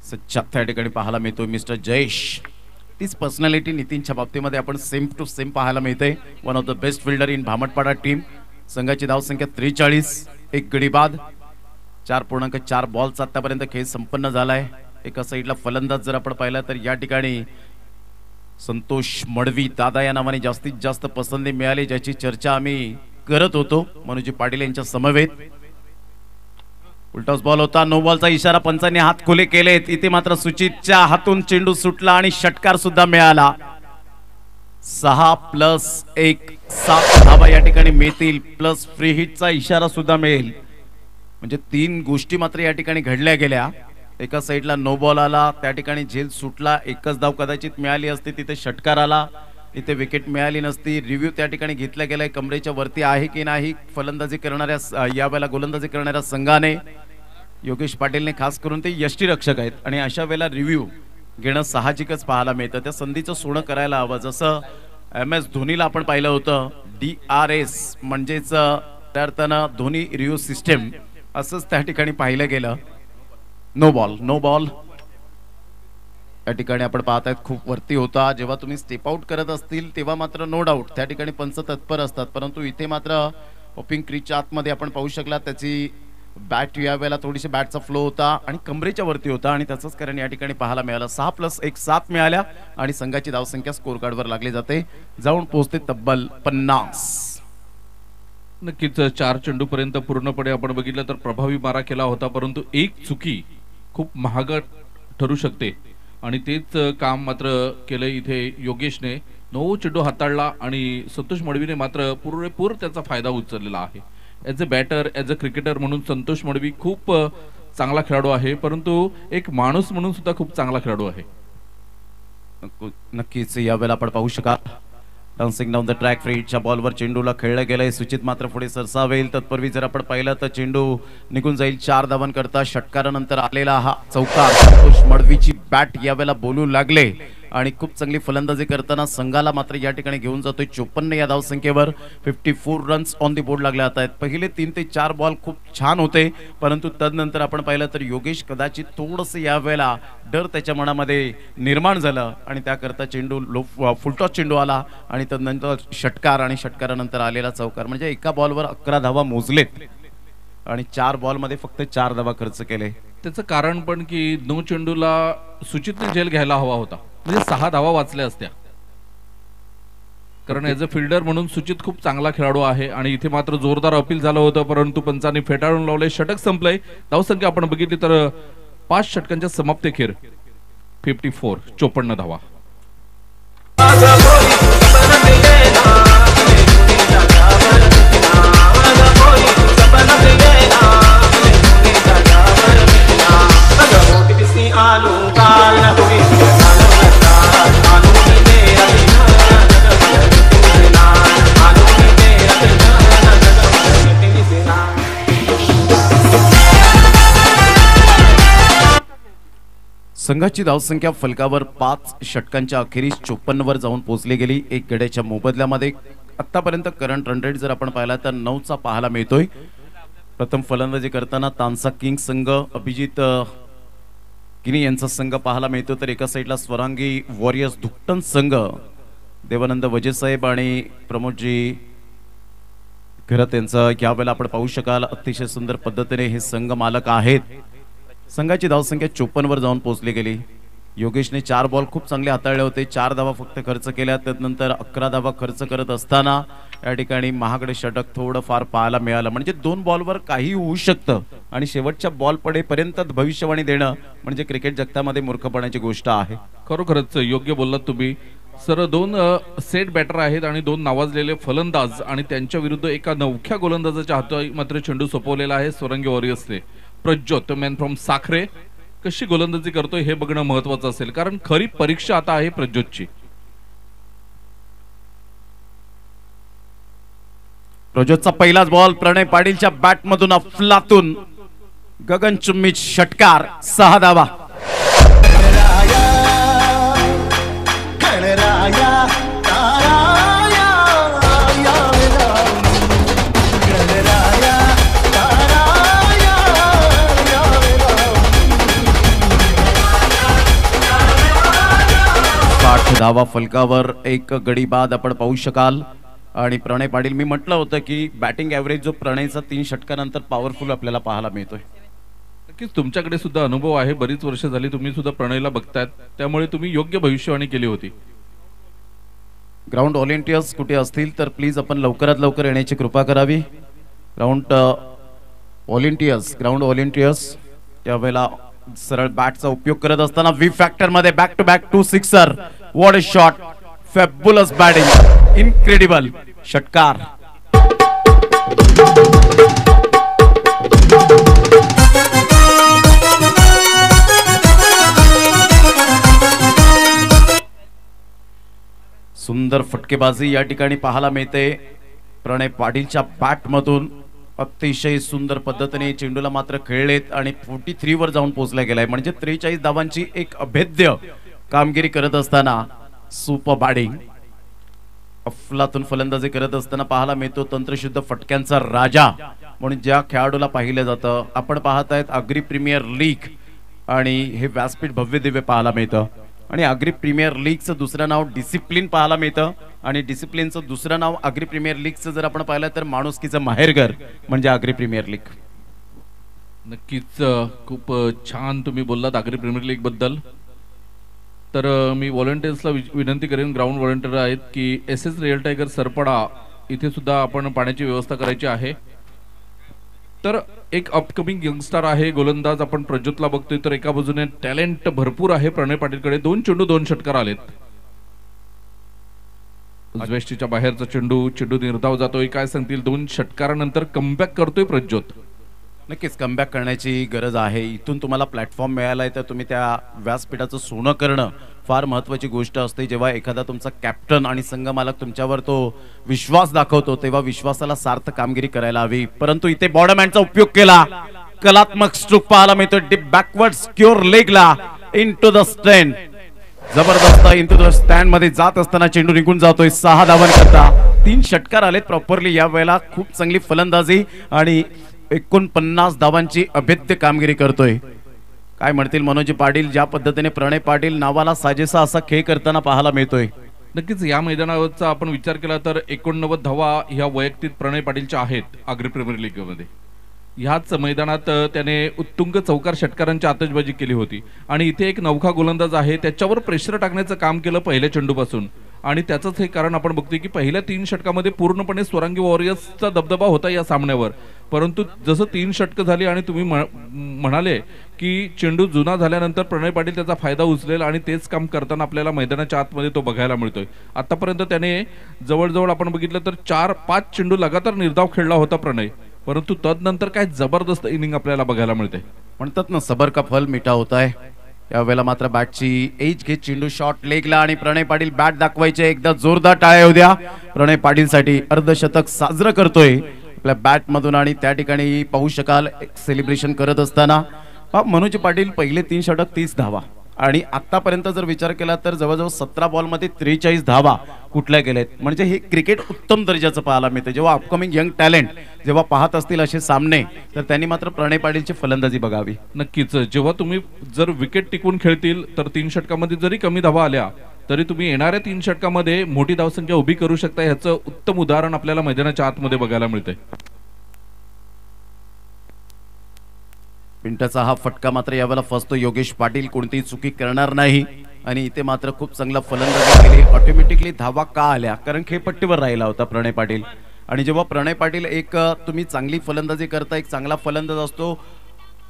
सच्चा त्या ठिकाणी पाहायला मिळतो मिस्टर जयेश. तीच पर्सनॅलिटी नितीनच्या बाबतीमध्ये आपण सेम टू सेम पाहायला मिळते. One of the best fielder in Bhamatpada team. संघाची धावसंख्या 43, एक गडी बाद, 4.4 बॉलचा आतापर्यंत खेळ संपन्न झालाय. एका साईडला फलंदाज जर आपण पाहिला तर या ठिकाणी संतोष मडवी दादा या नावाने जास्तीत जास्त पसंती मिळाली, ज्याची चर्चा आम्ही करत होतो मनोजी पाटील यांच्या समवेत. उलटाच बॉल होता, नो बॉलचा इशारा पंचांनी हात खुले केलेत. इथे मात्र सुचितच्या हातून चेंडू सुटला आणि षटकार सुद्धा मिळाला. 6+1 7 धावा या ठिकाणी मिळतील, प्लस फ्री हिटचा इशारा सुद्धा मिळेल. म्हणजे 3 गोष्टी मात्र या ठिकाणी घडल्या गेल्या. एका साईडला नो बॉल आला, त्या ठिकाणी झेल सुटला, एकच धाव कदाचित मिळाली असती, तिथे षटकार आला, इथे विकेट मिळाली नसती. रिव्ह्यू त्या ठिकाणी घेतला गेलाय कमरेच्या वरती आहे की नाही फलंदाजी करणाऱ्या यावेळेला गोलंदाजी करणाऱ्या संघाने. योगेश पाटीलने खास करून ते यष्टीरक्षक आहेत आणि अशा वेळेला रिव्ह्यू घेणं साहजिकच पाहायला मिळतं. त्या संधीचं सोनं करायला हवं. जसं MS धोनीला आपण पाहिलं होतं, DRS म्हणजेच त्या अर्थानं धोनी रिव्ह्यू सिस्टम, असंच त्या ठिकाणी पाहिलं गेलं. नो बॉल या ठिकाणी आपण पाहतायत खूप वरती होता. जेव्हा तुम्ही स्टेप आउट करत असतील तेव्हा मात्र नो डाऊट त्या ठिकाणी पंच तत्पर असतात, परंतु इथे मात्र ओपिंग क्रीजच्या आतमध्ये आपण पाहू शकला त्याची बॅट यावेळेला थोडीशी बॅटचा फ्लो होता आणि कमरेच्या वरती होता आणि त्याचंच कारण या ठिकाणी पाहायला मिळालं. 6+1 7 मिळाल्या आणि संघाची धावसंख्या स्कोर कार्डवर लागली जाते, जाऊन पोहोचते तब्बल 50. नक्कीच 4 चेंडू पर्यंत पूर्णपणे आपण बघितलं तर प्रभावी मारा केला होता, परंतु एक चुकी खूप महाग ठरू शकते आणि तेच काम मात्र केलं इथे योगेशने. 9 चेंडू हाताळला आणि संतोष मडवीने मात्र पुरेपूर त्याचा फायदा उचललेला आहे. As a batter, as a cricketer म्हणून संतोष मडवी खूप चांगला खेळाडू आहे, परंतु एक माणूस म्हणून सुद्धा खूप चांगला खेळाडू आहे. नक्कीच यावेळेला आपण पाहू शकाल dancing down the track free हिटच्या बॉलवर चेंडूला खेळलं गेलंय. सुचित मात्र पुढे सरसावेल, तत्पूर्वी जर आपण पाहिलं तर चेंडू निघून जाईल. 4 धावांकरता षटकारानंतर आलेला हा चौकार. संतोष मडवीची बॅट यावेळेला बोलू लागले आणि खूप चांगली फलंदाजी करताना संघाला मात्र या ठिकाणी घेऊन जातोय 54 या धावसंख्येवर. 54 रन्स ऑन दी बोर्ड लागले आहेत. पहिले 3 ते 4 बॉल खूप छान होते, परंतु तदनंतर आपण पाहिलं तर योगेश कदाचित थोडंसं यावेळेला डर त्याच्या मनामध्ये निर्माण झालं आणि त्याकरता चेंडू फुलटॉस चेंडू आला आणि तदनंतर षटकार आणि षटकारानंतर आलेला चौकार. म्हणजे एका बॉलवर 11 धावा मोजलेत आणि 4 बॉलमध्ये फक्त 4 धावा खर्च केले. त्याचं कारण पण की 9 चेंडूला सुचितने झेल घ्यायला हवा होता, म्हणजे 6 धावा वाचल्या असत्या. कारण ॲज अ फिल्डर म्हणून सुचित खूप चांगला खेळाडू आहे आणि इथे मात्र जोरदार अपील झालं होतं, परंतु पंचांनी फेटाळून लावले. षटक संपलंय. धावसंख्या आपण बघितली तर 5 षटकांच्या समाप्तीखेर 54 धावा. संघाची धावसंख्या फलकावर 5 षटकांच्या अखेरीस 54 वर जाऊन पोहोचली गेली. 1 गड्याच्या मोबदल्यामध्ये आतापर्यंत करंट रन रेट जर आपण पाहिला तर 9चा पाहायला मिळतोय. प्रथम फलंदाजी करताना तानसा किंग संघ, अभिजित किनी यांचा संघ पाहायला मिळतो, तर एका साईडला स्वरांगी वॉरियर्स धुकटन संघ, देवानंद वजेसाहेब आणि प्रमोदजी घरत यांचं यावेळेला आपण पाहू शकाल. अतिशय सुंदर पद्धतीने हे संघ मालक आहेत. संघाची धावसंख्या 54 वर जाऊन पोहोचली गेली. योगेशने 4 बॉल खूप चांगले हाताळले होते, 4 धावा फक्त खर्च केल्या. त्यानंतर 11 धावा खर्च करत असताना या ठिकाणी महागडे षटक थोडं फार पाहायला मिळालं. म्हणजे 2 बॉलवर काही होऊ शकतं आणि शेवटच्या बॉल पडेपर्यंत भविष्यवाणी देणं म्हणजे क्रिकेट जगतामध्ये मूर्खपणाची गोष्ट आहे. खरोखरच योग्य बोललात तुम्ही सर. 2 सेट बॅटर आहेत आणि 2 नावाजलेले फलंदाज आणि त्यांच्या विरुद्ध एका नवख्या गोलंदाजाच्या हाती मात्र चेंडू सोपवलेला आहे स्वरंगी वॉरियर्सने. प्रज्योत मॅन फ्रॉम साखरे कशी गोलंदाजी करतोय हे बघणं महत्वाचं असेल, कारण खरी परीक्षा आता आहे प्रज्योतची. प्रज्योतचा पहिलाच बॉल प्रणय पाटीलच्या बॅटमधून अफलातून गगनचुंबी षटकार. 6 धावा. धावा फलकावर एक गडी बाद आपण पाहू शकाल. आणि प्रणय पाटील, मी म्हटलं होतं की बॅटिंग ॲव्हरेज जो प्रणयचा 3 षटकानंतर पॉवरफुल आपल्याला पाहायला मिळतोय. नक्कीच तुमच्याकडे सुद्धा अनुभव आहे, बरीच वर्ष झाली तुम्ही सुद्धा प्रणयला बघतायत, त्यामुळे तुम्ही योग्य भविष्यवाणी केली होती. ग्राउंड व्हॉलेंटियर्स कुठे असतील तर प्लीज आपण लवकरात लवकर येण्याची कृपा करावी. ग्राउंड व्हॉलेंटियर्स यावेळेला सरळ बॅटचा उपयोग करत असताना व्ही फॅक्टर मध्ये back to back 2 sixer. What a shot, fabulous batting, incredible षटकार. सुंदर फटकेबाजी या ठिकाणी पाहायला मिळते प्रणय पाटीलच्या बॅट मधून. अतिशय सुंदर पद्धतीने चेंडूला मात्र खेळलेत आणि 43 वर जाऊन पोहोचला गेलाय. म्हणजे 43 धावांची एक अभेद्य कामगिरी करत असताना सुपर बॅटिंग, अफलातून फलंदाजी करत असताना पाहायला मिळतो तंत्रशुद्ध फटक्यांचा राजा म्हणून ज्या खेळाडूला पाहिलं जातं. आपण पाहत आहेत आग्री प्रीमियर लीग आणि हे व्यासपीठ भव्य दिव्य पाहायला मिळतं. आणि आग्री प्रीमियर लीगचं दुसरं नाव डिसिप्लिन पाहायला मिळतं. आणि डिसिप्लिनचं दुसरं नाव आग्री प्रीमियर लीगचं जर आपण पाहिलं तर माणुसकीचं माहेरघर म्हणजे आग्री प्रीमियर लीग. नक्कीच खूप छान तुम्ही बोललात आग्री प्रीमियर लीग बद्दल. तर मी व्हॉलंटियर्सला विनंती करेन, ग्राउंड व्हॉलंटियर आहेत, की SS रिअल टायगर सरपडा इथे सुद्धा आपण पाण्याची व्यवस्था करायची आहे. तर एक अपकमिंग यंगस्टर आहे गोलंदाज आपण प्रज्योतला बघतोय, तर एका बाजूने टॅलेंट भरपूर आहे प्रणय पाटीलकडे. 2 चेंडू 2 षटकार आलेत. उजव्याष्टीच्या बाहेरचा चेंडू निर्धाव जातोय. काय सांगतील, 2 षटकारानंतर कमबॅक करतोय प्रज्योत. नक्कीच कमबॅक करण्याची गरज आहे. इथून तुम्हाला प्लॅटफॉर्म मिळालाय तर तुम्ही त्या व्यासपीठाचं सोनं करणं फार महत्त्वाची गोष्ट असते. जेव्हा एखादा तुमचा कॅप्टन आणि संघमालक तुमच्यावर तो विश्वास दाखवतो तेव्हा विश्वासाला सार्थ कामगिरी करायला हवी. परंतु इथे बॉर्डरमॅनचा उपयोग केला. कलात्मक स्ट्रोक पाहायला मिळतो डीप बॅकवर्ड स्क्युअर लेगला इनटू द स्टँड. जबरदस्त इनटू द स्टँड मध्ये जात असताना चेंडू निघून जातोय. 6 धावांकरता 3 षटकार आलेत प्रॉपरली. या वेळेला खूप चांगली फलंदाजी आणि 49 धावांची अभेद्य कामगिरी करतोय. काय म्हणतील मनोजी पाटील, ज्या पद्धतीने प्रणय पाटील नावाला साजेसा असा खेळ करताना पाहायला मिळतोय. नक्कीच या मैदानावरचा आपण विचार केला तर 89 धावा ह्या वैयक्तिक प्रणय पाटीलच्या आहेत आग्री प्रीमियर लीग मध्ये. ह्याच मैदानात त्याने उत्तुंग चौकार षटकारांची आतषबाजी केली होती. आणि इथे एक नवखा गोलंदाज आहे, त्याच्यावर प्रेशर टाकण्याचं काम केलं पहिल्या चेंडूपासून. आणि त्याचंच हे कारण आपण बघतोय की पहिल्या 3 षटकामध्ये पूर्णपणे स्वरांगी वॉरियर्सचा दबदबा होता या सामन्यावर. परंतु जसं 3 षटकं झाली आणि तुम्ही म्हणाले की चेंडू जुना झाल्यानंतर प्रणय पाटील त्याचा फायदा उचलेल आणि तेच काम करताना आपल्याला मैदानाच्या आतमध्ये तो बघायला मिळतोय. आतापर्यंत त्याने जवळजवळ आपण बघितलं तर 4-5 चेंडू लगातार निर्धाव खेळला होता प्रणय. परंतु तदनंतर काय जबरदस्त इनिंग आपल्याला बघायला मिळते. म्हणतात ना सबर का फल मिठा होता है. यावेळेला मात्र बॅटची एज घेत चेंडू शॉट लेगला आणि प्रणय पाटील बॅट दाखवायचे. एकदा जोरदार टाळ्या होऊ द्या प्रणय पाटीलसाठी. अर्धशतक साजरं करतोय आपल्या बॅट मधून. आणि त्या ठिकाणी पाहू शकाल सेलिब्रेशन करत असताना मनोज पाटील पहिले 3 षटक 30 धावा आणि आतापर्यंत जर विचार केला तर जवळजवळ 17 बॉलमध्ये 43 धावा कुठल्या गेलेत. म्हणजे हे क्रिकेट उत्तम दर्जाचं पाहायला मिळते. जेव्हा अपकमिंग यंग टॅलेंट जेव्हा पाहत असतील असे सामने तर त्यांनी मात्र प्रणय पाटीलची फलंदाजी बघावी. नक्कीच जेव्हा तुम्ही जर विकेट टिकवून खेळतील तर 3 षटकामध्ये जरी कमी धावा आल्या तरी तुम्ही येणाऱ्या 3 षटकामध्ये मोठी धावसंख्या उभी करू शकता. ह्याचं उत्तम उदाहरण आपल्याला मैदानाच्या आतमध्ये बघायला मिळते. पिंटाचा हा फटका मात्र यावेळेला फसतो. योगेश पाटील कोणतीही चुकी करणार नाही आणि इथे मात्र खूप चांगला फलंदाजी केली. ऑटोमॅटिकली धावा का आल्या कारण खेळपट्टीवर राहिला होता प्रणय पाटील. आणि जेव्हा प्रणय पाटील एक तुम्ही चांगली फलंदाजी करता, एक चांगला फलंदाज असतो,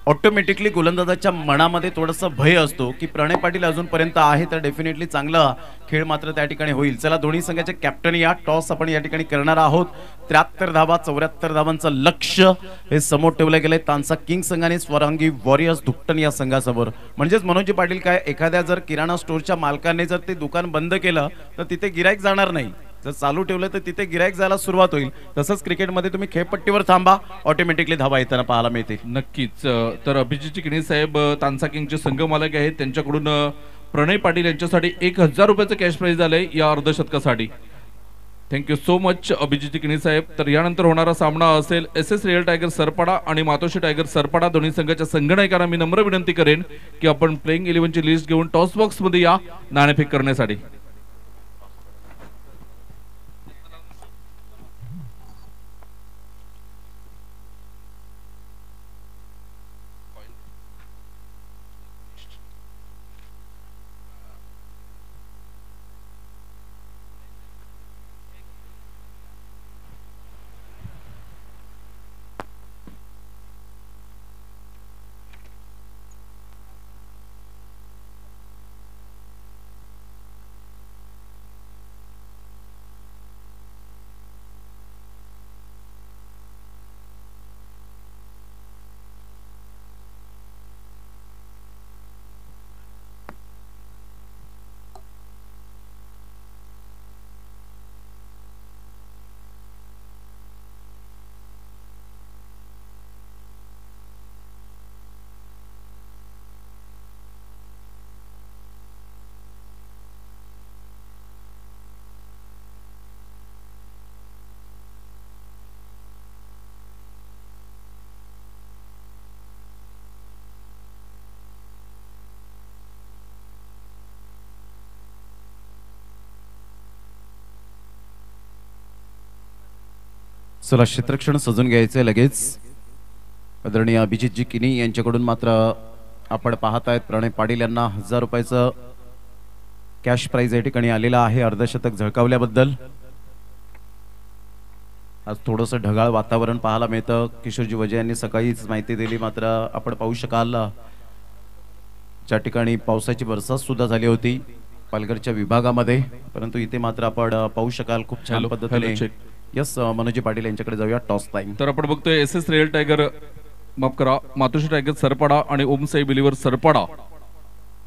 ऑटोमॅटिकली गोलंदाजाच्या मनामध्ये थोडंसं भय असतो की प्रणय पाटील अजूनपर्यंत आहे तर डेफिनेटली चांगला खेळ मात्र त्या ठिकाणी होईल. चला दोन्ही संघाचे कॅप्टन या टॉस आपण या ठिकाणी करणार आहोत. 73 धावा 74 धावांचं लक्ष्य हे समोर ठेवलं गेलंय तानसा किंग संघाने स्वरांगी वॉरियर्स धुकटन या संघासमोर. म्हणजेच मनोजी पाटील काय एखाद्या जर किराणा स्टोअरच्या मालकाने जर ते दुकान बंद केलं तर तिथे गिराईक जाणार नाही. जर चालू ठेवलं तर तिथे गिराईक जायला सुरुवात होईल. तसंच क्रिकेटमध्ये तुम्ही खेळपट्टीवर थांबा, ऑटोमॅटिकली धावा येताना पाहायला मिळते. नक्कीच. तर अभिजित चिकणी साहेब तानसा किंगचे संघ मालक आहेत, त्यांच्याकडून प्रणय पाटील यांच्यासाठी 1000 रुपयाचं कॅश प्राइज आलंय या अर्धशतकासाठी. थँक्यू सो मच अभिजित चिकणी साहेब. तर यानंतर होणारा सामना असेल SS रिअल टायगर सरपडा आणि मातोश्री टायगर सरपडा. दोन्ही संघाच्या संघनायकांना मी नम्र विनंती करेन की आपण प्लेइंग 11ची लिस्ट घेऊन टॉस बॉक्स मध्ये या नाणेफेक करण्यासाठी. चला क्षेत्ररक्षण सजून घ्यायचंय लगेच. आदरणीय अभिजितजी किनी यांच्याकडून मात्र आपण पाहत आहेत प्रणय पाटील यांना 1000 रुपयाचं कॅश प्राइज या ठिकाणी आलेला आहे अर्धशतक झळकावल्याबद्दल. आज थोडंसं ढगाळ वातावरण पाहायला मिळतं. किशोरजी वजे यांनी सकाळीच माहिती दिली, मात्र आपण पाहू शकाल ज्या ठिकाणी पावसाची बरसात सुद्धा झाली होती पालघरच्या विभागामध्ये, परंतु इथे मात्र आपण पाहू शकाल खूप छान पद्धतीने. यस मनोजी पाटील यांच्याकडे जाऊया. Toss time. तर आपण बघतोय एसएस रिअल टायगर, माफ करा, मातोश्री टायगर सरपाडा आणि Om Sai believer Sarpada,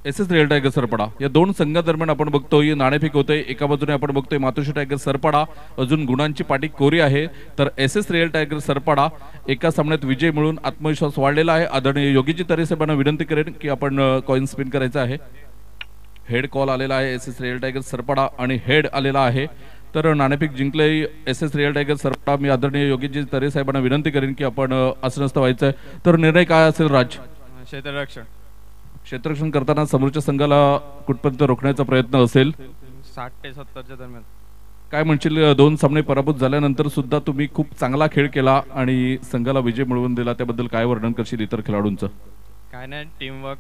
SS real tiger Sarpada या दोन संघादरम्यान आपण बघतोय नाणेफेक होते. एका बाजूने आपण बघतोय मातोश्री टायगर सरपाडा, अजून गुणांची पाटी कोरी आहे, तर एसएस रिअल टायगर सरपाडा एका सामन्यात विजय मिळून आत्मविश्वास वाढलेला आहे. आदरणीय योगीजी तरे साहेबांना विनंती करेन की आपण कॉइन स्पिन करायचं आहे. हेड कॉल आलेला आहे एसएस रिअल टायगर सरपाडा आणि हेड आलेला आहे. तर नाणेफेक जिंकले एसएस रिअल टायगर सरपाडा. मी आदरणीय योगीजी तरे साहेबांना विनंती करेन की आपण आसनस्थ व्हायचं आहे. तर निर्णय काय असेल राज? क्षेत्ररक्षण करताना समोरच्या संघाला कुठपर्यंत रोखण्याचा प्रयत्न असेल? 60 ते 70च्या दरम्यान. काय म्हणशील, दोन सामने पराभूत झाल्यानंतर सुद्धा तुम्ही खूप चांगला खेळ केला आणि संघाला विजय मिळवून दिला, त्याबद्दल काय वर्णन करशील इतर खेळाडूंचं? काय नाही, टीमवर्क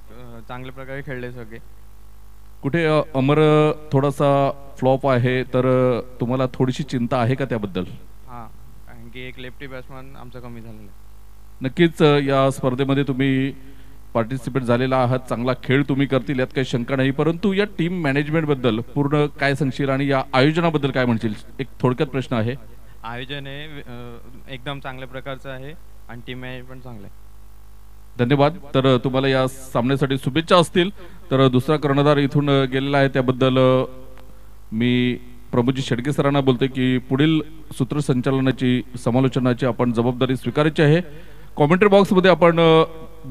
चांगल्या प्रकारे खेळले सगळे. कुठे अमर थोडासा फ्लॉप आहे, तर तुम्हाला थोडीशी चिंता आहे का त्याबद्दल? हां, कारण की एक लेफ्टी बॅट्समन आमचा कमी झालेला आहे. नक्कीच या स्पर्धेमध्ये तुम्ही पार्टिसिपेट झालेला आहात, चांगला खेळ तुम्ही करतील यात काही शंका नाही, परंतु या टीम मॅनेजमेंट बद्दल पूर्ण काय सांगशील आणि या आयोजनाबद्दल काय म्हणशील? एक थोडक्यात प्रश्न आहे. आयोजन हे एकदम चांगल्या प्रकारचं आहे आणि टीम मॅनेजमेंट चांगलं आहे. धन्यवाद. तर तुम्हाला या सामन्यासाठी शुभेच्छा असतील. तर दुसरा कर्णधार इथून गेलेला आहे, त्याबद्दल मी प्रभूजी शेडगे सरांना बोलतोय की पुढील सूत्रसंचालनाची समालोचनाची आपण जबाबदारी स्वीकारायची आहे. कॉमेंट्री बॉक्समध्ये आपण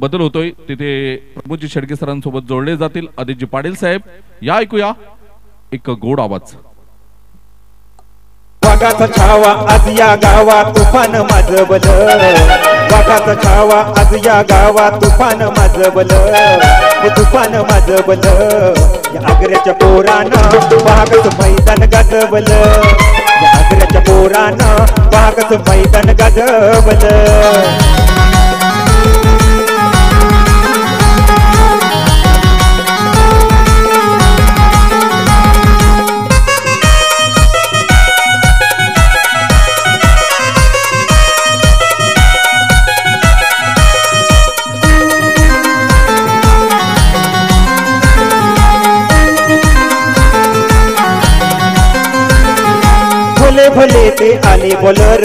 बदल होतोय, तिथे प्रभूजी शेडगे सरांसोबत जोडले जातील आदिजी पाटील साहेब. या ऐकूया एक गोड आवाज. वाघाचा छावा आज या गावात तुफान माझं बल, वाघाचा छावा आज या गावात तुफान माझं बल, तुफान माझं बल. या आग्र्याच्या पोरानं वाघाचं मैदान गाजवल, या आग्र्याच्या पोरानं वाघाचं मैदान गाजवल. भले ते आले बॉलर.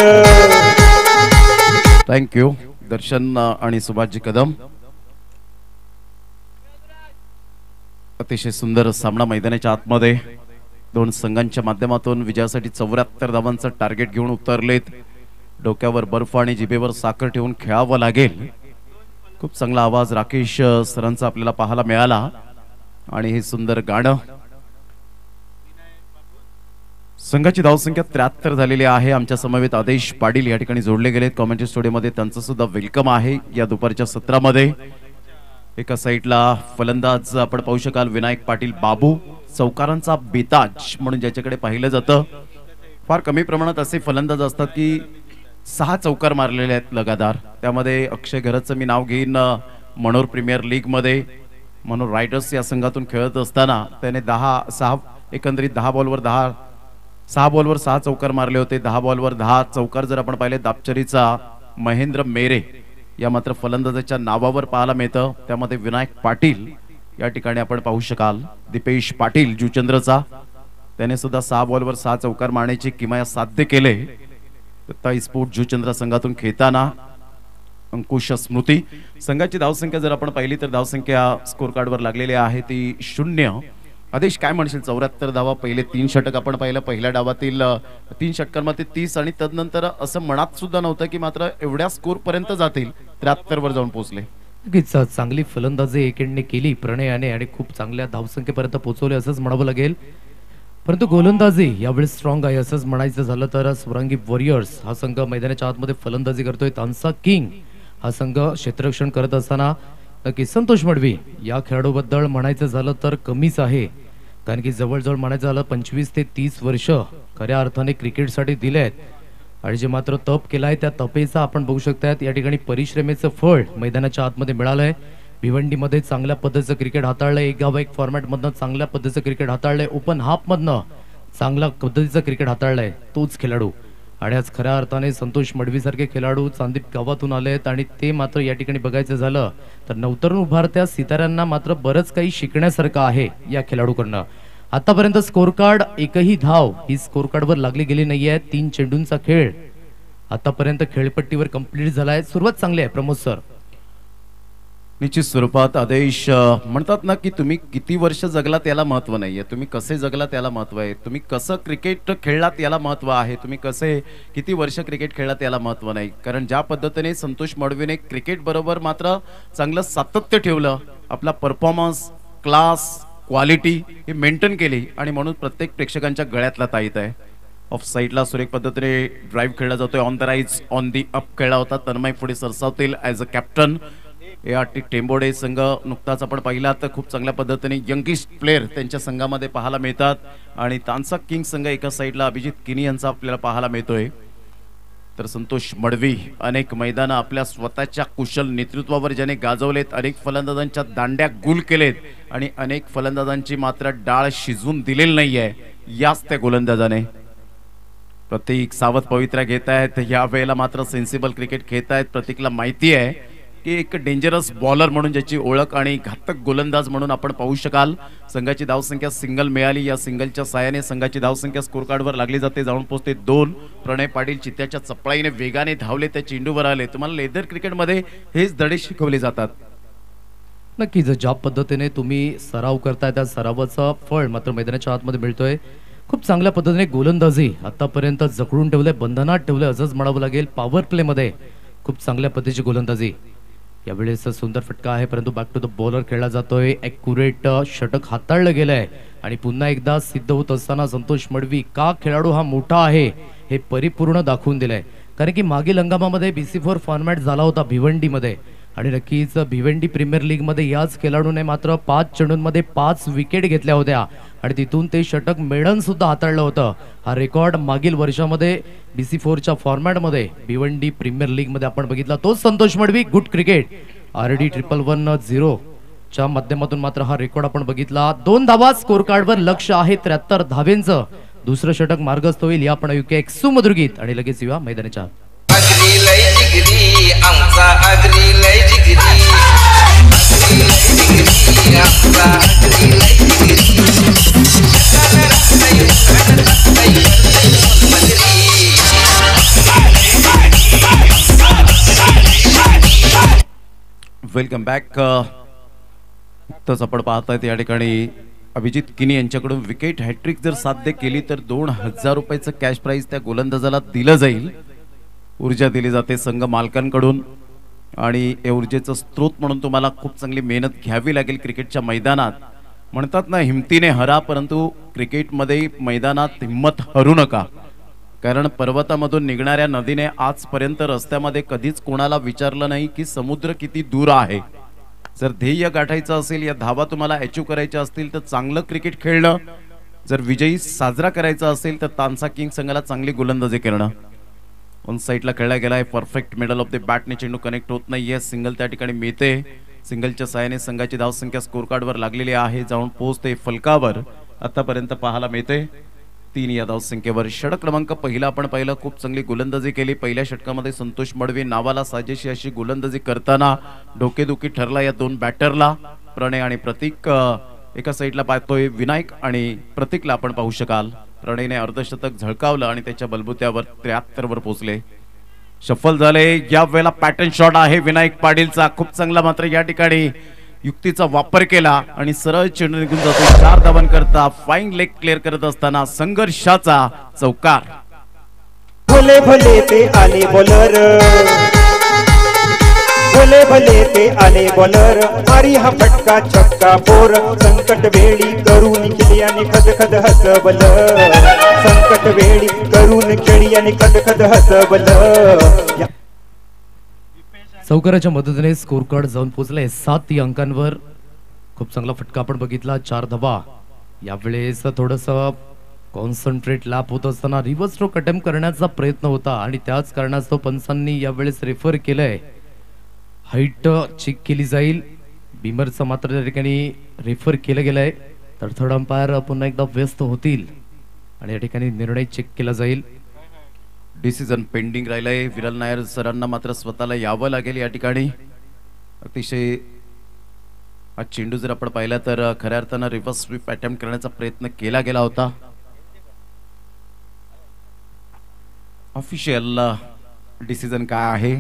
थँक्यू दर्शन आणि सुभाषजी कदम. अतिशय सुंदर सामना मैदानाच्या आतमध्ये दोन संघांच्या माध्यमातून विजयासाठी 74 धावांचं टार्गेट घेऊन उतरलेत. डोक्यावर बर्फ आणि जिभेवर साखर ठेवून खेळावं लागेल. खूप चांगला आवाज राकेश सरांचा आपल्याला पाहायला मिळाला आणि हे सुंदर गाणं. संघाची धावसंख्या 73 झालेली आहे. आमच्या समवेत आदेश पाटील या ठिकाणी जोडले गेलेत कॉमेंट्री स्टुडिओमध्ये, त्यांचं सुद्धा वेलकम आहे या दुपारच्या सत्रामध्ये. एका साईडला फलंदाज आपण पाहू शकाल विनायक पाटील बाबू, चौकारांचा बेताज म्हणून ज्याच्याकडे पाहिलं जातं. फार कमी प्रमाणात असे फलंदाज असतात की 6 चौकार मारलेले आहेत लगातार. त्यामध्ये अक्षय घरतचं मी नाव घेईन. मनोर प्रीमियर लीग मध्ये मनोर रायडर्स या संघातून खेळत असताना त्याने 6 बॉलवर 6 चौकार मारले होते. 10 बॉलवर 10 चौकार जर आपण पाहिले दापचरीचा महेंद्र मेरे या मात्र फलंदाजाच्या नावावर पाहायला मिळतं. त्यामध्ये विनायक पाटील या ठिकाणी आपण पाहू शकाल. दीपेश पाटील जुचंद्रचा, त्याने सुद्धा 6 बॉलवर 6 चौकार मारण्याची किमया साध्य केले. ताई स्पोर्ट जुचंद्र संघातून खेळताना अंकुश स्मृती. संघाची धावसंख्या जर आपण पाहिली तर धावसंख्या स्कोर कार्डवर लागलेली आहे ती 0. आदेश काय म्हणशील? 74 धावा, पहिले 3 षटक आपण पाहिलं. पहिल्या डावातील 3 षटकांमध्ये 30 आणि तदनंतर असं मनात सुद्धा नव्हतं की मात्र एवढ्या स्कोर पर्यंत जातील. 73 वर जाऊन पोहोचले. नक्कीच चांगली फलंदाजी एकेंडने केली प्रणयाने आणि खूप चांगल्या धावसंख्येपर्यंत पोहोचवले असंच म्हणावं लागेल. परंतु गोलंदाजी यावेळी स्ट्रॉंग आहे असंच म्हणायचं झालं तर स्वरांगी वॉरियर्स हा संघ मैदानाच्या आतमध्ये फलंदाजी करतोय. तानसा किंग हा संघ क्षेत्ररक्षण करत असताना नक्की संतोष मडवी या खेळाडूबद्दल म्हणायचं झालं तर कमीच आहे, कारण की जवळजवळ म्हणायचं झालं 25 ते 30 वर्ष खऱ्या अर्थाने क्रिकेटसाठी दिले आहेत. आणि जे मात्र तप केलाय त्या तपेचा आपण बघू शकतात या ठिकाणी परिश्रमेचं फळ मैदानाच्या आतमध्ये मिळालंय. भिवंडीमध्ये चांगल्या पद्धतीचं क्रिकेट हाताळलंय, एक गाव एक फॉर्मॅटमधनं चांगल्या पद्धतीचं क्रिकेट हाताळलंय, ओपन हाफमधनं चांगल्या पद्धतीचं क्रिकेट हाताळलंय तोच खेळाडू. आणि आज खऱ्या अर्थाने संतोष मडवी सारखे खेळाडू चांदीप गावातून आलेत आणि ते मात्र या ठिकाणी बघायचं झालं तर नवतरुण उभारत्या सिताऱ्यांना मात्र बरंच काही शिकण्यासारखं आहे या खेळाडूकडनं. आतापर्यंत स्कोर कार्ड एकही धाव ही स्कोर कार्डवर लागली गेली नाहीये. 3 चेंडूंचा खेळ आतापर्यंत खेळपट्टीवर कंप्लीट झालाय. सुरुवात चांगली आहे प्रमोद सर. निश्चित स्वरूपात आदेश म्हणतात ना की तुम्ही किती वर्ष जगलात याला महत्व नाहीये, तुम्ही कसे जगलात याला महत्व आहे, तुम्ही कसं क्रिकेट खेळलात याला महत्व आहे, तुम्ही कसे किती वर्ष क्रिकेट खेळलात याला महत्व नाही. कारण ज्या पद्धतीने संतोष मडवीने क्रिकेट बरोबर मात्र चांगलं सातत्य ठेवलं, आपला परफॉर्मन्स, क्लास, क्वालिटी ही मेंटेन केली आणि म्हणून प्रत्येक प्रेक्षकांच्या गळ्यातला ताईत आहे. ऑफ साईडला सुरेख पद्धतीने ड्राईव्ह खेळला जातोय, on the rise on the up खेळला होता. तन्मय पुढे सरसावतील ॲज अ कॅप्टन. ART टेंबोडे संघ नुकताच आपण पाहिला तर खूप चांगल्या पद्धतीने यंगिस्ट प्लेअर त्यांच्या संघामध्ये पाहायला मिळतात आणि तानसा किंग संघ एका साईडला अभिजित किनी यांचा आपल्याला पाहायला मिळतोय. तर संतोष मडवी अनेक मैदानं आपल्या स्वतःच्या कुशल नेतृत्वावर ज्याने गाजवलेत, अनेक फलंदाजांच्या दांड्या गुल केलेत आणि अनेक फलंदाजांची मात्र डाळ शिजवून दिलेली नाहीये. याच त्या गोलंदाजाने प्रतीक सावध पवित्रा घेत आहेत. या वेळेला मात्र सेन्सिबल क्रिकेट खेळत आहेत. प्रतीकला माहिती आहे की एक डेंजरस बॉलर म्हणून ज्याची ओळख आणि घातक गोलंदाज म्हणून आपण पाहू शकाल. संघाची धावसंख्या सिंगल मिळाली. या सिंगलच्या साहाय्याने संघाची धावसंख्या स्कोर कार्डवर लागली जाते. जाऊन पोहोचते 2. प्रणय पाटील चित्त्याच्या चपळाईने वेगाने धावले, त्या चेंडूवर आले. तुम्हाला लेदर क्रिकेटमध्ये हेच धडे शिकवले जातात. नक्कीच ज्या पद्धतीने तुम्ही सराव करताय त्या सरावाचं फळ मात्र मैदानाच्या आतमध्ये मिळतोय. खूप चांगल्या पद्धतीने गोलंदाजी आतापर्यंत जखडून ठेवले, बंधनात ठेवले असंच म्हणावं लागेल. पॉवर प्ले मध्ये खूप चांगल्या पद्धतीची गोलंदाजी. यावेळेस सुंदर फटका आहे परंतु बॅक टू द बॉलर खेळला जातोय. ॲक्युरेट षटक हाताळलं गेलंय आणि पुन्हा एकदा सिद्ध होत असताना संतोष मडवी का खेळाडू हा मोठा आहे हे परिपूर्ण दाखवून दिलंय. कारण की मागील हंगामामध्ये BC4 फॉर्मॅट झाला होता भिवंडीमध्ये आणि नक्कीच भिवंडी प्रीमियर लीग मध्ये याच खेळाडूने मात्र 5 चेंडूंमध्ये 5 विकेट घेतल्या होत्या आणि तिथून ते षटक मेडन सुद्धा हाताळलं होतं. हा रेकॉर्ड मागील वर्षामध्ये BC4च्या फॉर्मॅटमध्ये भिवंडी प्रीमियर लीग मध्ये आपण बघितला. तोच Santosh Madavi. Good cricket. RD 111-0 च्या माध्यमातून मात्र हा रेकॉर्ड आपण बघितला. 2 धावा स्कोर कार्डवर. लक्ष आहे 73 धावेंचं. दुसरं षटक मार्गस्थ होईल. या आपण ऐकूया एक सुमधुर गीत आणि लगेच येऊया मैदानाच्या. अगरी लय जिगरी आमचा अगरी लय जिगरी आमचा अगरी लय वेलकम बॅक. तसं आपण पाहतायत या ठिकाणी अभिजित किनी यांच्याकडून विकेट हॅट्रिक जर साध्य केली तर 2000 रुपयाचं कॅश प्राइज त्या गोलंदाजाला दिलं जाईल. ऊर्जा दिली जाते संघ मालकांकडून आणि या ऊर्जेचं स्रोत म्हणून तुम्हाला खूप चांगली मेहनत घ्यावी लागेल क्रिकेटच्या मैदानात. म्हणतात ना हिमतीने हरा, परंतु क्रिकेटमध्ये मैदानात हिम्मत हरू नका. कारण पर्वतामधून निघणाऱ्या नदीने आजपर्यंत रस्त्यामध्ये कधीच कोणाला विचारलं नाही की समुद्र किती दूर आहे. जर ध्येय गाठायचं असेल, या धावा तुम्हाला अचीव करायच्या असतील तर चांगलं क्रिकेट खेळणं, जर विजयी साजरा करायचा असेल तर तानसा किंग संघाला चांगली गोलंदाजी करणं. ऑन साईडला खेळला गेलाय. परफेक्ट मिडल ऑफ द बॅटने चेंडू कनेक्ट होत नाहीये. सिंगल त्या ठिकाणी मिळते. सिंगलच्या साहाय्याने संघाची धावसंख्या स्कोर कार्डवर लागलेली आहे. जाऊन पोहोचते फलकावर. आतापर्यंत पाहायला मिळते 3 या धावसंख्येवर. षटक क्रमांक पहिला आपण पाहिलं. खूप चांगली गोलंदाजी केली. पहिल्या षटकामध्ये संतोष मडवी नावाला साजेशी अशी गोलंदाजी करताना डोकेदुखी ठरला या 2 बॅटरला. प्रणय आणि प्रतीक एका साईडला पाहतोय. विनायक आणि प्रतीकला आपण पाहू शकाल. प्रणयने अर्धशतक झळकावलं आणि त्याच्या बलबुत्यावर 73 वर पोहोचले. शफल झाले. या वेळेला पॅटर्न शॉट आहे विनायक पाटीलचा. खूप चांगला मात्र या ठिकाणी युक्तीचा वापर केला आणि सरळ चेंडू निघून जातो. 4 धावांकरता फाईन लेग क्लिअर करत असताना संघर्षाचा चौकार. भले भले ते आले बॉलर, भले भले ते आले बॉलर. मारी हा फटका छक्का बोर. संकट वेळी करून खेळी आणि खदखद हसबल. संकट वेळी करून खेळी आणि खदखद हसबल. चौकाराच्या मदतीने स्कोर कार्ड जाऊन पोहोचले 7 या अंकांवर. खूप चांगला फटका आपण बघितला. 4 धावा. यावेळेस थोडंसं कॉन्सन्ट्रेट लॅप होत असताना रिव्हर्स स्ट्रोक अटेम्प्ट करण्याचा प्रयत्न होता आणि त्याच कारणास्तव पंचांनी यावेळेस रेफर केलंय हाईट चेक केली जाईल. बिमरचं मात्र त्या ठिकाणी रेफर केलं गेलंय तर थर्ड अंपायर पुन्हा एकदा व्यस्त होतील आणि या ठिकाणी निर्णय चेक केला जाईल. डिसिजन पेंडिंग राहिलंय. विरल नायर सरांना मात्र स्वतःला यावं लागेल या ठिकाणी. अतिशय हा चेंडू जर आपण पाहिला तर खऱ्या अर्थानं रिव्हर्स स्वीप अटेम्प्ट करण्याचा प्रयत्न केला गेला होता. ऑफिशियल डिसिजन काय आहे?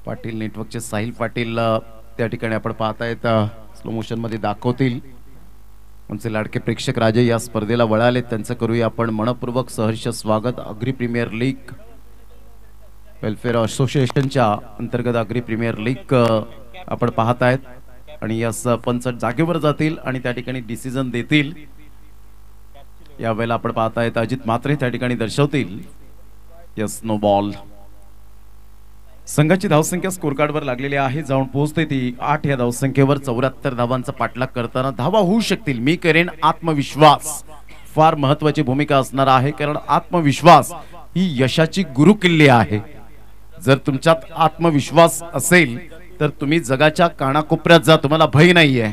पाटील नेटवर्कचे साहिल पाटील त्या ठिकाणी आपण पाहतायत स्लो मोशन मध्ये दाखवतील. आमचे लाडके प्रेक्षक राजे या स्पर्धेला वळाले, त्यांचं करूया आपण मनपूर्वक सहर्ष स्वागत. अग्री प्रीमियर लीग वेलफेअर असोसिएशनच्या अंतर्गत अग्री प्रीमियर लीग आपण पाहतायत आणि यास पंच जागेवर जातील आणि त्या ठिकाणी डिसिजन देतील. यावेळेला आपण पाहतायत अजित म्हात्रे त्या ठिकाणी दर्शवतील. Yes no ball. संघाची धावसंख्या स्कोर कार्डवर लागलेली आहे, जाऊन पोहोचते ती 8 या धावसंख्येवर. 74 धावांचा पाठलाग करताना धावा होऊ शकतील. मी करेन. आत्मविश्वास फार महत्वाची भूमिका असणार आहे, कारण आत्मविश्वास ही यशाची गुरुकिल्ली आहे. जर तुमच्यात आत्मविश्वास असेल तर तुम्ही जगाच्या कानाकोपऱ्यात जा, तुम्हाला भय नाहीये.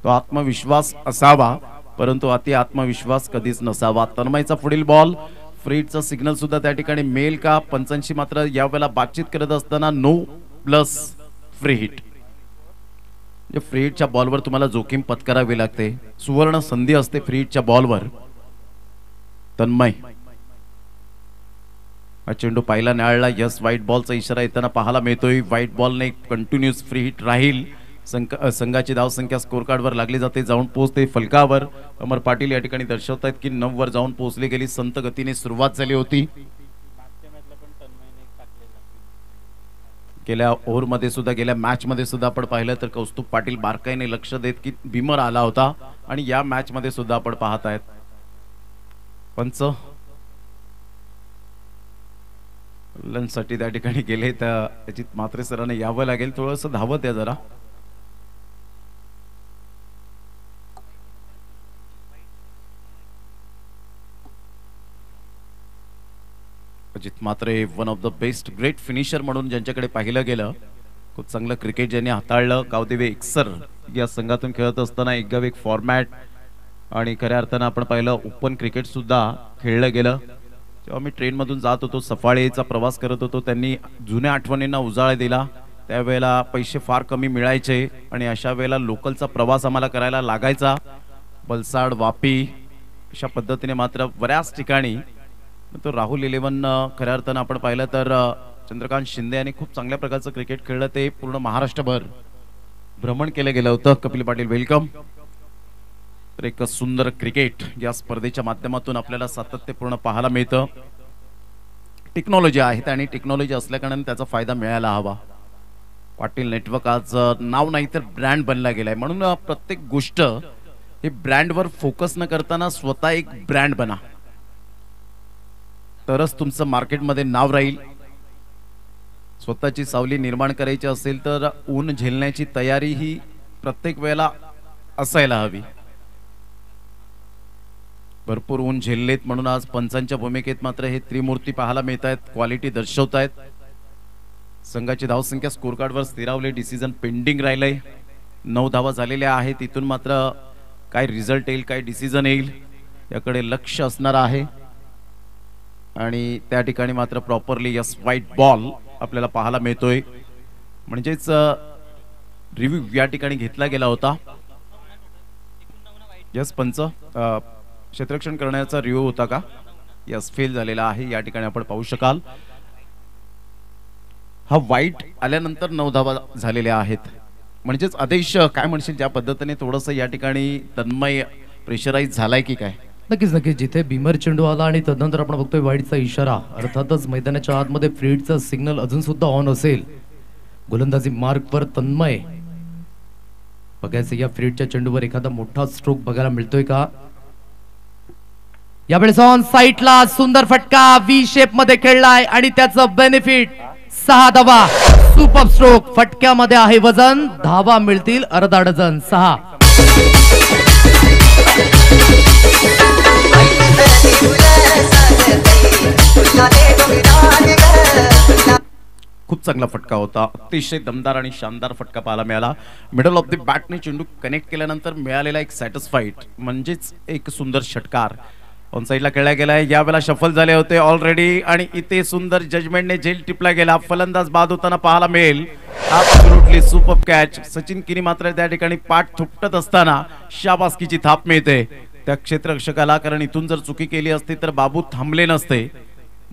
तो आत्मविश्वास असावा, परंतु अति आत्मविश्वास कधीच नसावा. तन्मयचा पुढील बॉल. फ्रीडचा सिग्नल सुद्धा त्या ठिकाणी मेल का? पंचांशी मात्र यावेळेला बातचीत करत असताना no plus free hit. Free हिटच्या बॉलवर तुम्हाला जोखीम पत्करावी लागते. सुवर्ण संधी असते फ्री हिटच्या बॉलवर. तन्मय हा चेंडू पाहिला न्याळला. यस व्हाईट बॉलचा इशारा येताना पाहायला मिळतोय. व्हाईट बॉलने कंटिन्यूस फ्री हिट राहील. संघाची धावसंख्या स्कोर कार्डवर लागली जाते, जाऊन पोहोचते फलकावर. अमर पाटील या ठिकाणी दर्शवत आहेत की 9 वर जाऊन पोहोचली गेली. संत गतीने सुरुवात झाली होती. गेल्या ओव्हरमध्ये सुद्धा, गेल्या मॅच मध्ये सुद्धा आपण पाहिलं तर कौस्तुभ पाटील बारकाईने लक्ष देत की बिमर आला होता आणि या मॅच मध्ये सुद्धा आपण पाहत आहेत. पंच साठी त्या ठिकाणी गेले तर अजित म्हात्रे सरांना यावं लागेल. थोडंसं धावत आहे जरा. Ajit Mhatre one of the best great finisher म्हणून ज्यांच्याकडे पाहिलं गेलं. खूप चांगलं क्रिकेट ज्यांनी हाताळलं. गावदेवी एक्सर या संघातून खेळत असताना एक गाव एक फॉर्मॅट आणि खऱ्या अर्थानं आपण पाहिलं ओपन क्रिकेट सुद्धा खेळलं गेलं. जेव्हा मी ट्रेनमधून जात होतो, सफाळेचा प्रवास करत होतो, त्यांनी जुन्या आठवणींना उजाळा दिला. त्यावेळेला पैसे फार कमी मिळायचे आणि अशा वेळेला लोकलचा प्रवास आम्हाला करायला लागायचा. वलसाड, वापी अशा पद्धतीने मात्र बऱ्याच ठिकाणी तो राहुल 11 खऱ्या अर्थानं आपण पाहिलं तर चंद्रकांत शिंदे यांनी खूप चांगल्या प्रकारचं क्रिकेट खेळलं. ते पूर्ण महाराष्ट्रभर भ्रमण केलं गेलं होतं. कपिल पाटील वेलकम. तर एक सुंदर क्रिकेट या स्पर्धेच्या माध्यमातून आपल्याला सातत्यपूर्ण पाहायला मिळतं. टेक्नॉलॉजी आहे आणि टेक्नॉलॉजी असल्याकारणाने त्याचा फायदा मिळायला हवा. पाटील नेटवर्क आज नाव नाही तर ब्रँड बनला गेलाय. म्हणून प्रत्येक गोष्ट हे ब्रँडवर फोकस न करताना स्वतः एक ब्रँड बना, तरच तुमचं मार्केटमध्ये नाव राहील. स्वतःची सावली निर्माण करायची असेल तर ऊन झेलण्याची तयारी ही प्रत्येक वेळेला असायला हवी. भरपूर ऊन झेललेत म्हणून आज पंचांच्या भूमिकेत मात्र हे त्रिमूर्ती पाहायला मिळत आहेत. क्वालिटी दर्शवतायत. संघाची धावसंख्या स्कोर कार्डवर स्थिरावली. डिसिजन पेंडिंग राहिलंय. 9 धावा झालेल्या आहेत. तिथून मात्र काय रिझल्ट येईल, काय डिसिजन येईल याकडे लक्ष असणार आहे. आणि त्या ठिकाणी मात्र प्रॉपरली यस व्हाईट बॉल आपल्याला पाहायला मिळतोय. म्हणजेच रिव्ह्यू या ठिकाणी घेतला गेला होता. यस पंच क्षेत्ररक्षण करण्याचा रिव्ह्यू होता का? यस फेल झालेला आहे या ठिकाणी आपण पाहू शकाल. हा व्हाईट आल्यानंतर 9 धावा झालेल्या आहेत. म्हणजेच आदेश काय म्हणशील ज्या पद्धतीने थोडंसं या ठिकाणी तन्मय प्रेशराईज झालाय की काय? नक्कीच नक्कीच. जिथे बिमर चेंडू आला आणि तदनंतर आपण बघतोय व्हाईटचा इशारा, अर्थातच मैदानाच्या आतमध्ये फ्रीडचा सिग्नल अजून सुद्धा ऑन असेल. गोलंदाजी मार्कवर तन्मय. बघायचं या फ्रीडच्या चेंडूवर एखादा मोठा स्ट्रोक बघायला मिळतोय का? यावेळेस ऑन साइडला सुंदर फटका व्ही शेप मध्ये खेळलाय आणि त्याचं बेनिफिट 6 धावा. Super stroke. फटक्यामध्ये आहे वजन. धावा मिळतील अर्धा डझन. 6. खूप चांगला फटका होता, अतिशय दमदार आणि शानदार फटका पाहायला मिळाला. मिडल ऑफ द बॅटने चेंडू कनेक्ट केल्यानंतर मिळालेला एक सॅटिस्फाईड म्हणजेच एक सुंदर षटकार ऑन साईडला खेळला गेलाय. यावेळेला शफल झाले होते ऑलरेडी आणि इथे सुंदर जजमेंटने झेल टिपला गेला. फलंदाज बाद होताना पाहायला मिळेल. Absolutely super catch. सचिन किनी मात्र त्या ठिकाणी पाठ थुपटत असताना शाबासकीची थाप मिळते त्या क्षेत्ररक्षकाला, कारण इथून जर चुकी केली असती तर बाबू थांबले नसते.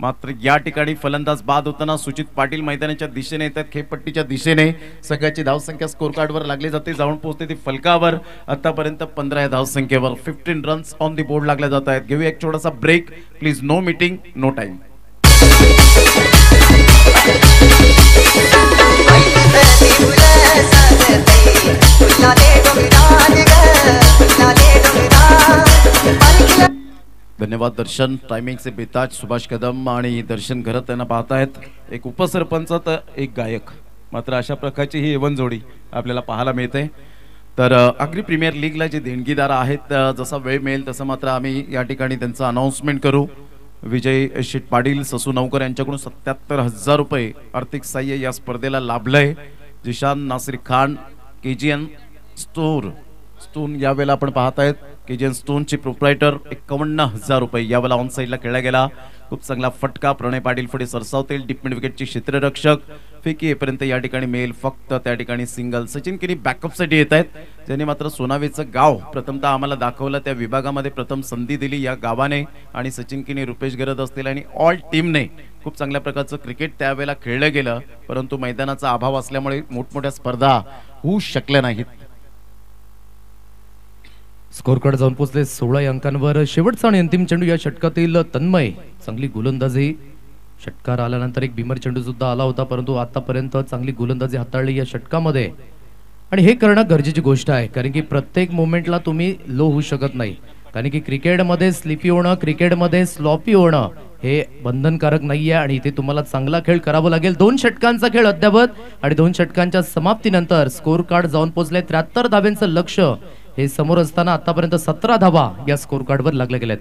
मात्र या ठिकाणी फलंदाज बाद होताना सुचित पाटील मैदानाच्या दिशेने येतात, खेळपट्टीच्या दिशेने. सगळ्याची धावसंख्या स्कोर कार्डवर लागली जाते, जाऊन पोहोचते ती फलकावर. आतापर्यंत 15 या धावसंख्येवर 15 रन्स ऑन दी बोर्ड लागल्या जात आहेत. घेऊया एक छोटासा break please. No meeting no time. धन्यवाद दर्शन. टायमिंगचे बेताज सुभाष कदम आणि दर्शन घरत त्यांना पाहतायत. एक उपसरपंच तर एक गायक, मात्र अशा प्रकारची ही एवन जोडी आपल्याला पाहायला मिळते. तर आगरी प्रीमियर लीगला जे देणगीदार आहेत, जसा वेळ मिळेल तसं मात्र आम्ही या ठिकाणी त्यांचं अनाउन्समेंट करू. विजय शेठ पाटील ससू नौकर यांच्याकडून 77,000 रुपये आर्थिक सहाय्य या स्पर्धेला लाभलंय. जिशान नासिर खान केजीएन स्टोन यावेळेला आपण पाहतायत. केजीएन स्टोनचे प्रोप्रायटर 51,000 रुपये यावेळेला ऑन साईडला खेळला गेला. खूप चांगला फटका. प्रणय पाटील पुढे सरसावतील. डीप मिड विकेटचे क्षेत्ररक्षक फेकी येपर्यंत या ठिकाणी मेल फक्त त्या ठिकाणी सिंगल. सचिन किनी बॅकअपसाठी येत आहेत, ज्यांनी मात्र सोनावेचं गाव प्रथमतः आम्हाला दाखवलं. त्या विभागामध्ये प्रथम संधी दिली या गावाने आणि सचिन किनी रुपेश गरज असतील आणि ऑल टीमने खूप चांगल्या प्रकारचं क्रिकेट त्यावेळेला खेळलं गेलं. परंतु मैदानाचा अभाव असल्यामुळे मोठमोठ्या स्पर्धा होऊ शकल्या नाहीत. स्कोर कार्ड जाऊन पोहोचले 16 अंकांवर. शेवटचा आणि अंतिम चेंडू या षटकातील तन्मय. चांगली गोलंदाजी. षटकार आल्यानंतर एक भीमर चेंडू सुद्धा आला होता, परंतु आतापर्यंत चांगली गोलंदाजी हाताळली या षटकामध्ये. आणि हे करणं गरजेची गोष्ट आहे, कारण की प्रत्येक मोमेंटला तुम्ही लो होऊ शकत नाही. कारण की क्रिकेटमध्ये स्लिपी होणं, क्रिकेटमध्ये स्लॉपी होणं हे बंधनकारक नाहीये आणि इथे तुम्हाला चांगला खेळ करावा लागेल. 2 षटकांचा खेळ अद्यावत आणि 2 षटकांच्या समाप्तीनंतर स्कोर कार्ड जाऊन पोहोचले 73 धाब्यांचं लक्ष हे समोर असताना आतापर्यंत 17 धावा या स्कोर कार्डवर लागल्या गेल्यात.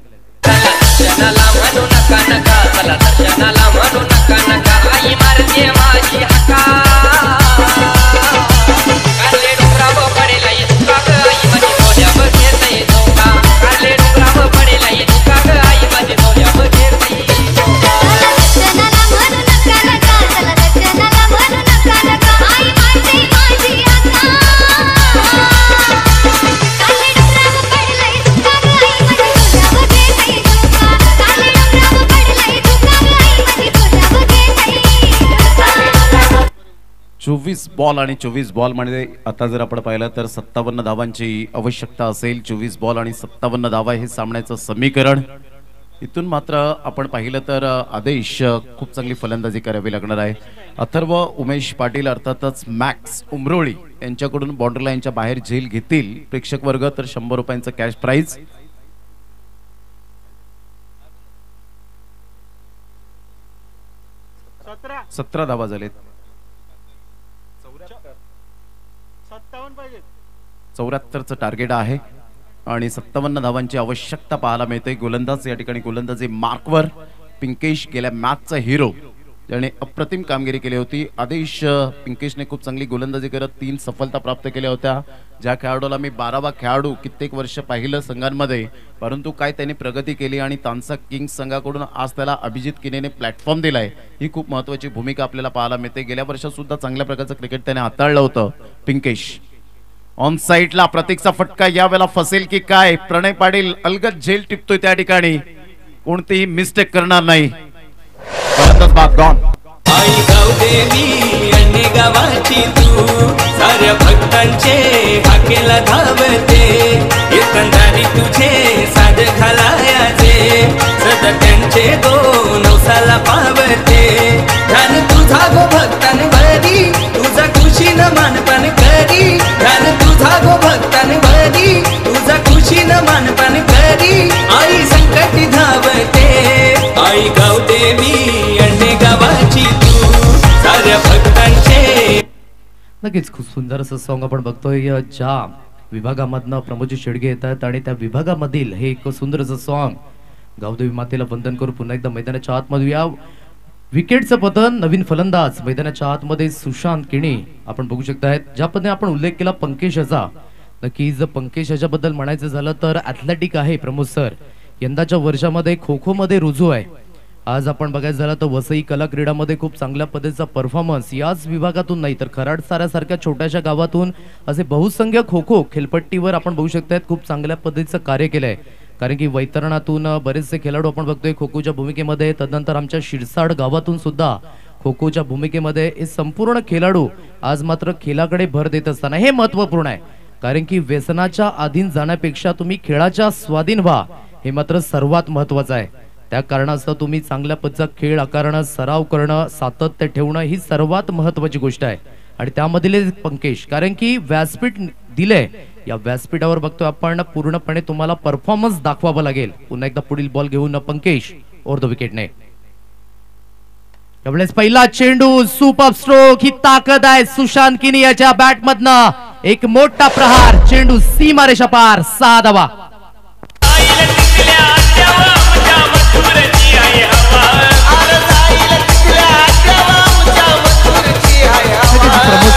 चोवीस बॉल आणि 24 बॉल मध्ये आता जर आपण पाहिलं तर 57 धावांची आवश्यकता असेल. 24 बॉल आणि 57 धावा हे सामन्याचं समीकरण. इथून मात्र आपण पाहिलं तर आदेश खूप चांगली फलंदाजी करावी लागणार आहे. अथर्व उमेश पाटील अर्थातच मॅक्स उमरोळी यांच्याकडून बाउंड्री लाईनच्या बाहेर झेल घेतील प्रेक्षक वर्ग, तर 100 रुपयांचं कॅश प्राइज. सतरा धावा झालेत. 74चं टार्गेट आहे आणि 57 धावांची आवश्यकता पाहायला मिळते. गोलंदाज या ठिकाणी गोलंदाजी मार्कवर. पिंकेश गेल्या मॅचचा हिरो, ज्याने अप्रतिम कामगिरी केली होती. आदेश पिंकेशने खूप चांगली गोलंदाजी करत 3 सफलता प्राप्त केल्या होत्या. ज्या खेळाडूला मी 12वा खेळाडू कित्येक वर्ष पाहिलं संघांमध्ये, परंतु काय त्याने प्रगती केली आणि तानसा किंग्स संघाकडून आज त्याला अभिजित किनेने प्लॅटफॉर्म दिलाय, ही खूप महत्वाची भूमिका आपल्याला पाहायला मिळते. गेल्या वर्षात सुद्धा चांगल्या प्रकारचं क्रिकेट त्याने हाताळलं होतं पिंकेश. ऑन साईडला प्रतीकचा फटका यावेळेला फसेल की काय? प्रणय पाटील अलगद झेल टिपतोय त्या ठिकाणी, कोणतीही मिस्टेक करणार नाही. आई गावदेवी आणि गावाची तू साऱ्या भक्तांचे हाकेला धावते. एकंदरी तुझे साध घालायाचे सदा त्यांचे नवसाला पावते. ध्यान तुझा गो भक्तांवरी तुझा खुशीनं मानपान करी. ध्यान तुझा गो भक्तांवरी तुझा खुशीनं मानपान करी. आई संकटी धावते. आई गावदेवी आणि गावाची तू साऱ्या भक्तांचे. नक्कीच खूप सुंदर असं सॉन्ग आपण बघतोय. ज्या विभागामधनं प्रमोदजी शेडगे येतात आणि त्या विभागामधील हे एक सुंदर असं सॉन्ग गावदेवी मातेला वंदन करू पुन्हा एकदा मैदानाच्या आतमध्ये या विकेटचं पतन. नवीन फलंदाज मैदानाच्या आतमध्ये सुशांत किणी आपण बघू शकताय. ज्या पद्धतीने आपण उल्लेख केला पंकेश याचा, नक्कीच पंकेश याच्याबद्दल म्हणायचं झालं तर ॲथलेटिक आहे प्रमोद सर. यंदाच्या वर्षामध्ये खो खो मध्ये रुजू आहे. आज आपण बघायचं झालं तर वसई कला क्रीडामध्ये खूप चांगल्या पद्धतीचा परफॉर्मन्स याच विभागातून नाही तर कराड साऱ्यासारख्या छोट्याशा गावातून असे बहुसंख्य खो खो खेळपट्टीवर आपण बघू शकतायत खूप चांगल्या पद्धतीचं कार्य केलंय. कारण की वैतरणातून बरेचसे खेळाडू आपण बघतोय खो खोच्या भूमिकेमध्ये. तदनंतर आमच्या शिरसाड गावातून सुद्धा खो खोच्या भूमिकेमध्ये हे संपूर्ण खेळाडू आज मात्र खेळाकडे भर देत असताना हे महत्वपूर्ण आहे. कारण की व्यसनाच्या अधीन जाण्यापेक्षा तुम्ही खेळाच्या स्वाधीन व्हा हे मात्र सर्वात महत्वाचं आहे. त्या कारणास्तव तुम्ही चांगल्या पद्धतीचा खेळ आकारणं, सराव करणं, सातत्य ठेवणं ही सर्वात महत्वाची गोष्ट आहे. आणि त्यामधील पंकेश कारण की व्यासपीठ दिले, या व्यासपीठावर बघतो आपण पूर्णपणे तुम्हाला परफॉर्मन्स दाखवावा लागेल. पुन्हा एकदा पुढील बॉल घेऊन पंकेश ओव्हर द विकेटने. त्यावेळेस पहिला चेंडू सुपर स्ट्रोक, ही ताकद आहे सुशांत किनी याच्या बॅट मधनं. एक मोठा प्रहार, चेंडू सीमारेषा पार, 6 धावा.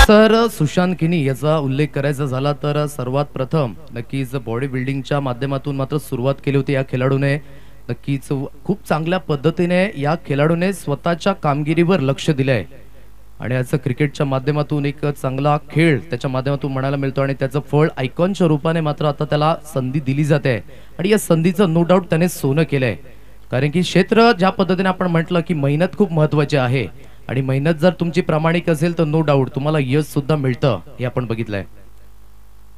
सर सुशांत किनी याचा उल्लेख करायचा झाला तर सर्वात प्रथम नक्कीच बॉडी बिल्डिंगच्या माध्यमातून मात्र सुरुवात केली होती या खेळाडूने. नक्कीच खूप चांगल्या पद्धतीने या खेळाडूने स्वतःच्या कामगिरीवर लक्ष दिलंय आणि याचं क्रिकेटच्या माध्यमातून एक चांगला खेळ त्याच्या माध्यमातून म्हणायला मिळतो आणि त्याचं फळ आयकॉनच्या रूपाने मात्र आता त्याला संधी दिली जाते आणि या संधीचं नो डाऊट त्याने सोनं केलंय. कारण की क्षेत्र ज्या पद्धतीने आपण म्हटलं की मेहनत खूप महत्वाची आहे आणि मेहनत जर तुमची प्रामाणिक असेल तर नो डाऊट तुम्हाला यश सुद्धा मिळतं हे आपण बघितलंय.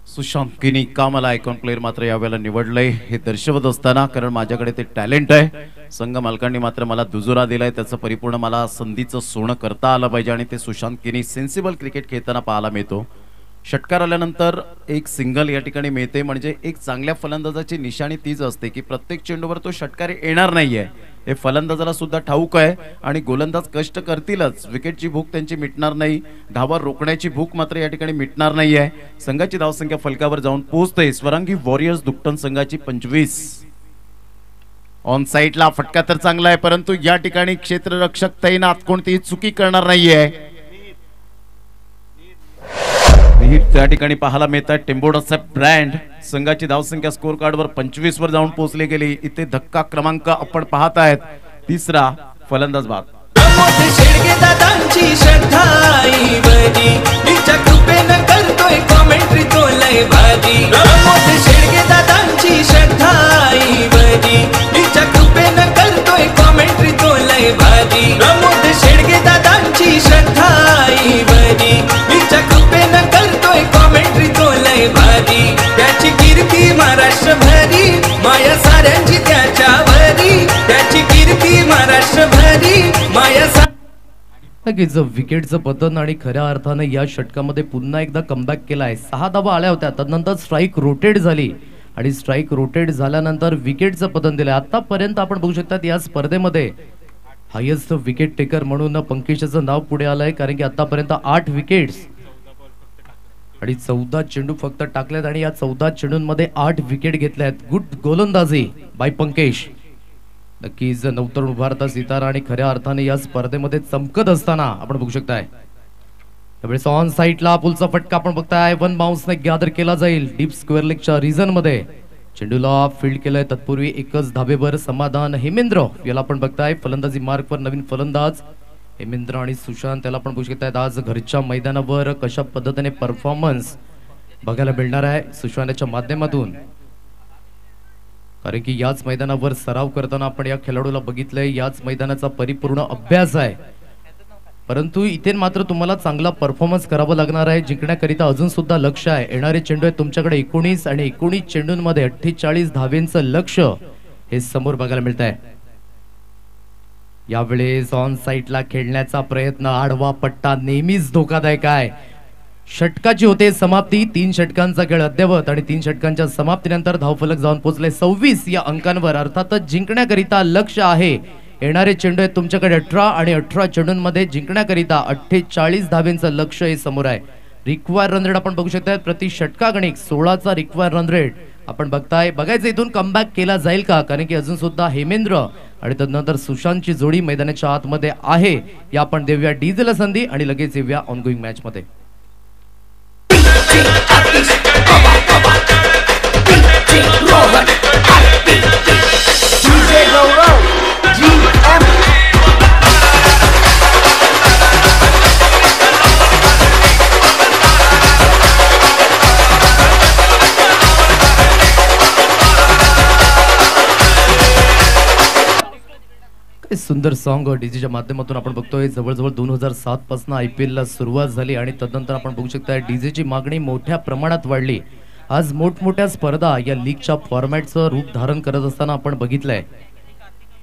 सुशांत किनी का मला आयकॉन प्लेअर मात्र यावेळेला निवडलंय हे दर्शवत असताना, कारण माझ्याकडे ते टॅलेंट आहे. संघ मालकांनी मात्र मला दुजोरा दिलाय, त्याचं परिपूर्ण मला संधीचं सोनं करता आलं पाहिजे आणि ते सुशांत किनी सेन्सिबल क्रिकेट खेळताना पाहायला मिळतो. षटकार आल्यानंतर एक सिंगल या ठिकाणी मिळते, म्हणजे एक चांगल्या फलंदाजाची निशाणी तीच असते की प्रत्येक चेंडूवर तो षटकार येणार नाहीये हे फलंदाजाला सुद्धा ठाऊक आहे आणि गोलंदाज कष्ट करतीलच. विकेटची भूक त्यांची मिटणार नाही, धावा रोखण्याची भूक मात्र या ठिकाणी मिटणार नाहीये. संघाची धावसंख्या फलकावर जाऊन पोहोचते. स्वरांगी वॉरियर्स दुकटन संघाची 25. ऑन साईडला फटका तर चांगला आहे, परंतु या ठिकाणी क्षेत्ररक्षक तैनात कोणतीही चुकी करणार नाहीये. त्या ठिकाणी पाहायला मिळतात टेम्बोडाचा ब्रँड. संघाची धावसंख्या स्कोर कार्डवर 25 वर जाऊन पोहोचली गेली. इथे धक्का क्रमांक आपण पाहत आहेत 3रा फलंदाज बाद. करतोय कॉमेंट्री तो लय भारी. दादांची श्रद्धाई बरी, तिच्या कृपेनं करतोय कॉमेंट्री तो लय भारी. प्रमोद शेडगे दादांची श्रद्धाई बरी, तिच्या कृपेनं करतोय कॉमेंट्री तो लय भारी. त्याची कीर्ती महाराष्ट्र भरी, माया साऱ्यांची त्याच्यावरी. त्याची कीर्ती महाराष्ट्र भरी, माया नक्कीच विकेटचं पतन आणि खऱ्या अर्थाने या षटकामध्ये पुन्हा एकदा कमबॅक केलाय. 6 धावा आल्या होत्या, तदनंतर स्ट्राईक रोटेट झाली आणि स्ट्राईक रोटेट झाल्यानंतर विकेटचं पतन दिलंय. आतापर्यंत आपण बघू शकतात या स्पर्धेमध्ये हायेस्ट विकेट टेकर म्हणून पंकेशचं नाव पुढे आलंय. कारण की आतापर्यंत 8 विकेट्स आणि 14 चेंडू फक्त टाकलेत आणि या 14 चेंडूंमध्ये 8 विकेट घेतल्या आहेत. गुड गोलंदाजी बाय पंकेश. नक्कीच नवतरुण उभारता सितारा आणि खऱ्या अर्थाने या स्पर्धेमध्ये चमकत असताना आपण बघू शकताय. त्यावेळेस ऑन साईडला पुलचा फटका आपण बघताय. 1 बाउन्सने गॅदर केला जाईल डीप स्क्वेअर लेगच्या रिजन मध्ये. चेंडूला फील्ड केलंय तत्पूर्वी एकच धाबेवर समाधान. हेमेंद्र याला आपण बघताय फलंदाजी मार्कवर नवीन फलंदाज हेमेंद्र आणि सुशांत त्याला आपण बघू शकतायत. आज घरच्या मैदानावर कशा पद्धतीने परफॉर्मन्स बघायला मिळणार आहे सुशांतच्या माध्यमातून. कारण की याच मैदानावर सराव करताना आपण या खेळाडूला बघितलंय. याच मैदानाचा परिपूर्ण अभ्यास आहे, परंतु इथे मात्र तुम्हाला चांगला परफॉर्मन्स करावा लागणार आहे. जिंकण्याकरिता अजून सुद्धा लक्ष आहे. येणारे चेंडू आहेत तुमच्याकडे 19 आणि 19 चेंडूंमध्ये 48 धावेंचं लक्ष हे समोर बघायला मिळत आहे. यावेळेस ऑन साईडला खेळण्याचा प्रयत्न, आडवा पट्टा नेहमीच धोकादायक आहे. षटकाची होते समाप्ती. 3 षटकांचा खेळ अद्यावत आणि 3 षटकांच्या समाप्तीनंतर धावफलक जाऊन पोहोचले 26 या अंकांवर. अर्थातच जिंकण्याकरिता लक्ष आहे. येणारे चेंडू आहेत तुमच्याकडे 18 आणि 18 चेंडूंमध्ये जिंकण्याकरिता 48 धावेंचं लक्ष हे समोर आहे. रिक्वायर रन रेट आपण बघू शकता प्रति षटकागणिक 16चा रिक्वायर रन रेट आपण बघायचं इथून कमबॅक केला जाईल का, कारण की अजून सुद्धा हेमेंद्र आणि त्यानंतर सुशांतची जोडी मैदानाच्या आतमध्ये आहे. या आपण देऊया डीजेला संधी आणि लगेच येऊया ऑनगोईंग मॅच मध्ये. सुंदर सॉन्ग डीजेच्या माध्यमातून आपण बघतोय. जवळजवळ 2007 पासून IPL ला सुरुवात झाली आणि तदनंतर आपण बघू शकता डीजेची मागणी मोठ्या प्रमाणात वाढली. आज मोठमोठ्या स्पर्धा या लीगच्या फॉर्मॅटचं रूप धारण करत असताना आपण बघितलंय.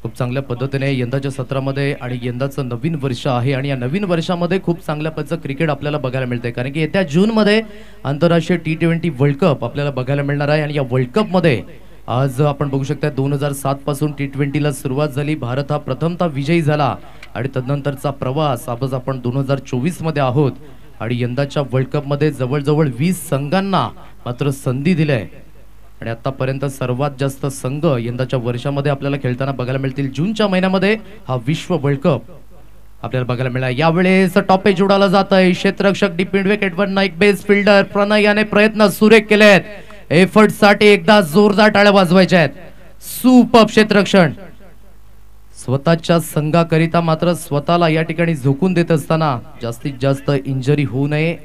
खूप चांगल्या पद्धतीने यंदाच्या सत्रामध्ये आणि यंदाचं नवीन वर्ष आहे आणि या नवीन वर्षामध्ये खूप चांगल्या पद्धतीचं क्रिकेट आपल्याला बघायला मिळतंय, कारण की येत्या जूनमध्ये आंतरराष्ट्रीय T20 वर्ल्ड कप आपल्याला बघायला मिळणार आहे. आणि या वर्ल्ड कपमध्ये आज आपण बघू शकता 2007 पासून T20 ला सुरुवात झाली. भारत हा प्रथमतः विजयी झाला आणि तदनंतरचा प्रवास आज आपण 2024 मध्ये आहोत आणि यंदाच्या वर्ल्ड कप मध्ये जवळजवळ 20 संघांना मात्र संधी दिली आणि आतापर्यंत सर्वात जास्त संघ यंदाच्या वर्षामध्ये आपल्याला खेळताना बघायला मिळतील. जूनच्या महिन्यामध्ये हा विश्व वर्ल्ड कप आपल्याला बघायला मिळाला. यावेळेस टॉपेज उडाला जात आहे. क्षेत्ररक्षक डीप विकेटवर एक बेस फिल्डर प्रणय याने प्रयत्न सुरेख केले आहेत. एफर्ट साठी एकदा जोरदार टाळ्या वाजवायच्या आहेत. सुपर क्षेत्ररक्षण स्वतःच्या संघाकरिता मात्र स्वतःला या ठिकाणी झोकून देत असताना जास्तीत जास्त इंजरी होऊ नये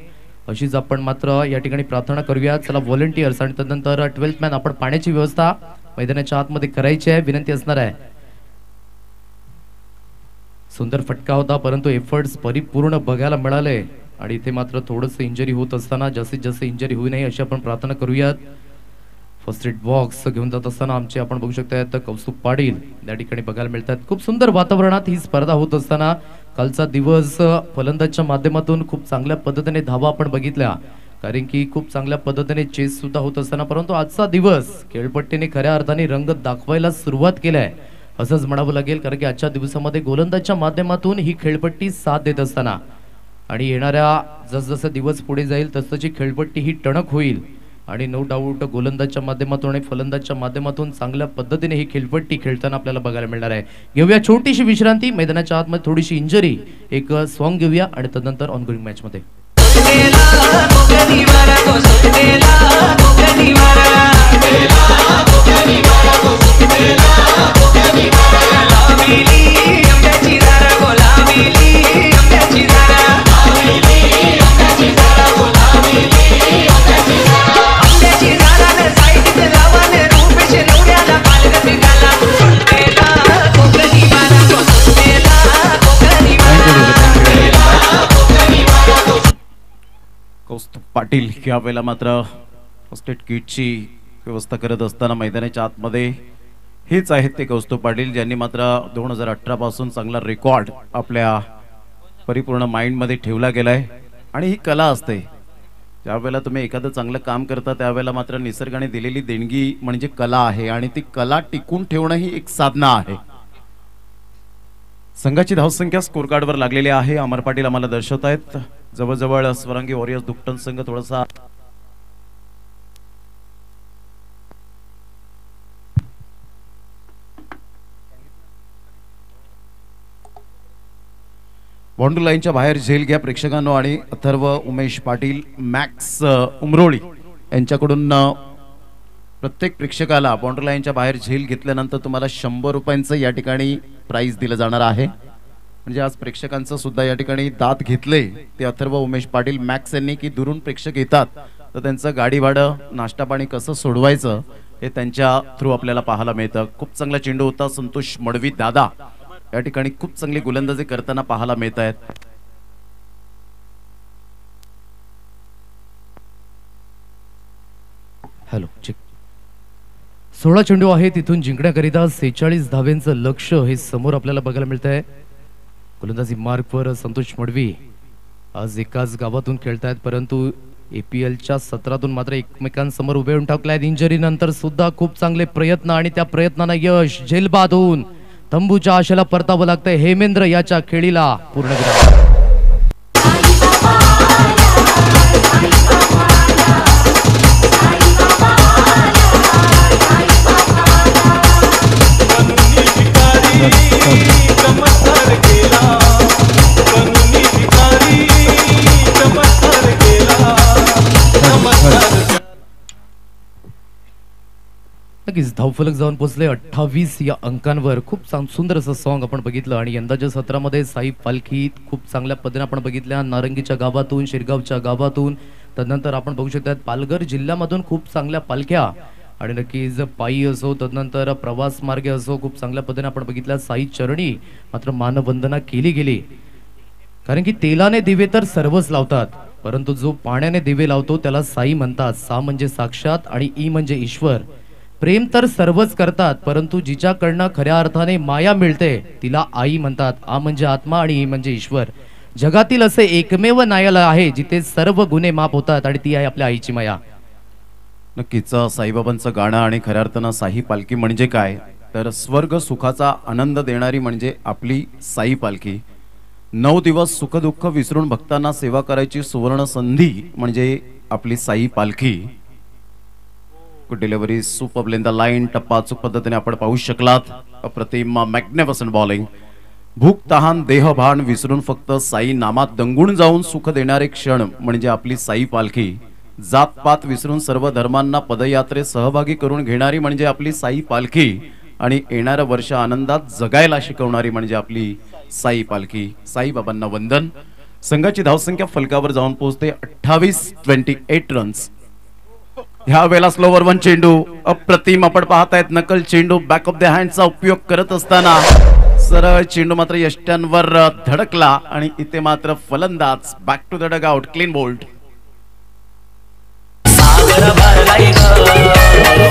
अशीच आपण मात्र या ठिकाणी प्रार्थना करूया. चला व्हॉलंटियर्स आणि त्यानंतर 12th मॅन आपण पाण्याची व्यवस्था मैदानाच्या आतमध्ये करायची आहे, विनंती असणार आहे. सुंदर फटका होता परंतु एफर्ट्स परिपूर्ण बघायला मिळाले आणि इथे मात्र थोडंसं इंजरी होत असताना जास्तीत जास्त इंजरी होऊ नये अशी आपण प्रार्थना करूयात. फर्स्ट एड बॉक्स घेऊन जात असताना आमचे आपण बघू शकता कौस्तुभ पाटील या ठिकाणी बघायला मिळतात. खूप सुंदर वातावरणात ही स्पर्धा होत असताना कालचा दिवस फलंदाजच्या माध्यमातून खूप चांगल्या पद्धतीने धावा आपण बघितल्या, कारण की खूप चांगल्या पद्धतीने चेस सुद्धा होत असताना परंतु आजचा दिवस खेळपट्टीने खऱ्या अर्थाने रंग दाखवायला सुरुवात केलाय असंच म्हणावं लागेल, कारण की आजच्या दिवसामध्ये गोलंदाजच्या माध्यमातून ही खेळपट्टी साथ देत असताना आणि येणाऱ्या जसजसे दिवस पुढे जाईल तसतशी खेळपट्टी ही टणक होईल आणि नो डाऊट गोलंदाजच्या माध्यमातून आणि फलंदाजच्या माध्यमातून चांगल्या पद्धतीने ही खेळपट्टी खेळताना आपल्याला बघायला मिळणार आहे. घेऊया छोटीशी विश्रांती, मैदानाच्या आतमध्ये थोडीशी इंजरी, एक सॉन्ग घेऊया आणि त्यानंतर ऑनगोइंग मॅच मध्ये कौस्तुभ पाटील यावेळेला मात्र फर्स्ट एड किटची व्यवस्था करत असताना मैदानाच्या आतमध्ये हेच आहेत ते कौस्तुभ पाटील ज्यांनी मात्र 2018 पासून चांगला रेकॉर्ड आपल्या परिपूर्ण माइंडमध्ये ठेवला गेलाय. आणि ही कला असते, ज्यावेळेला तुम्ही एखादं चांगलं काम करता त्यावेळेला मात्र निसर्गाने दिलेली देणगी म्हणजे कला आहे आणि ती कला टिकून ठेवणं ही एक साधना आहे. संघाची धावसंख्या स्कोर कार्डवर लागलेली आहे. अमर पाटील आम्हाला दर्शवत आहेत. जवळजवळ स्वरांगी वॉरियर्स दुकटन संघ थोडासा बाउंड्री लाईनच्या बाहेर झेल घ्या प्रेक्षकांनो आणि अथर्व उमेश पाटील मॅक्स उमरोळी यांच्याकडून प्रत्येक प्रेक्षकाला बाउंड्री लाईनच्या बाहेर झेल घेतल्यानंतर तुम्हाला 100 रुपयांचं या ठिकाणी प्राइज दिलं जाणार आहे. म्हणजे आज प्रेक्षकांचं सुद्धा या ठिकाणी दात घेतले ते अथर्व उमेश पाटील मॅक्स यांनी की दुरून प्रेक्षक येतात तर त्यांचं गाडी भाडं नाश्ता पाणी कसं सोडवायचं हे त्यांच्या थ्रू आपल्याला पाहायला मिळतं. खूप चांगला चेंडू होता. संतोष मडवी दादा या ठिकाणी खूप चांगली गोलंदाजी करताना पाहायला मिळत आहेत. हॅलो चेक 16 चेंडू आहे तिथून जिंकण्याकरिता 46 धाव्यांचं लक्ष हे समोर आपल्याला बघायला मिळत आहे. गोलंदाजी मार्कवर संतोष मडवी आज एकाच गावातून खेळतायत परंतु APLच्या सत्रातून मात्र एकमेकांसमोर उभे होऊन टाकलायत. इंजरी नंतर सुद्धा खूप चांगले प्रयत्न आणि त्या प्रयत्नांना यश झेलबाद होऊन तंबूच्या आशेला परतावं लागतंय. हेमेंद्र याच्या खेळीला पूर्णविराम. नक्कीच धावफलक जाऊन पोहोचले 28 या अंकांवर. खूप सुंदर असं सॉन्ग आपण बघितलं आणि यंदाच्या सत्रामध्ये साई पालखी खूप चांगल्या पद्धतीने आपण बघितल्या. नारंगीच्या गावातून, शिरगावच्या गावातून, तदनंतर आपण बघू शकता पालघर जिल्ह्यामधून खूप चांगल्या पालख्या आणि नक्कीच पायी असो, तदनंतर प्रवास मार्गे असो, खूप चांगल्या पद्धतीने आपण बघितल्या. साई चरणी मात्र मानवंदना केली गेली, कारण की तेलाने दिवे तर सर्वच लावतात, परंतु जो पाण्याने दिवे लावतो त्याला साई म्हणतात. सा म्हणजे साक्षात आणि ई म्हणजे ईश्वर. प्रेम तर सर्वच करतात, परंतु जिच्याकडनं खऱ्या अर्थाने माया मिळते तिला आई म्हणतात. आ म्हणजे आत्मा आणि ई म्हणजे ईश्वर. जगातील असे एकमेव न्यायालय आहे जिथे सर्व गुन्हे माफ होतात आणि ती आहे आपल्या आईची माया. नक्कीच साईबाबांचं गाणं आणि खऱ्या अर्थानं साई पालखी म्हणजे काय तर स्वर्ग सुखाचा आनंद देणारी म्हणजे आपली साई पालखी. 9 दिवस सुखदुःख विसरून भक्तांना सेवा करायची सुवर्ण संधी म्हणजे आपली साई पालखी. Delivery super in the line, टप्पा अचूक पद्धतीने आपण पाहू शकलात. अप्रतिम मॅग्निफिसंट बॉलिंग. भूक तहान देहभान विसरून फक्त साई नामात दंगून जाऊन सुख देणारे क्षण म्हणजे आपली साई पालखी. जातपात विसरून सर्व धर्मांना पदयात्रेत सहभागी करून घेणारी म्हणजे आपली साई पालखी आणि येणारं वर्ष आनंदात जगायला शिकवणारी म्हणजे आपली साई पालखी. साईबाबांना वंदन. संघाची धावसंख्या फलकावर जाऊन पोहोचते 28 रन्स. ह्या वेळेला स्लोवर वन चेंडू अप्रतिम आपण पाहतायत. नकल चेंडू बॅक ऑफ द हँडचा उपयोग करत असताना सरळ चेंडू मात्र यष्ट्यांवर धडकला आणि इथे मात्र फलंदाज back to the dugout. Clean bowled. सागर भरलाय ग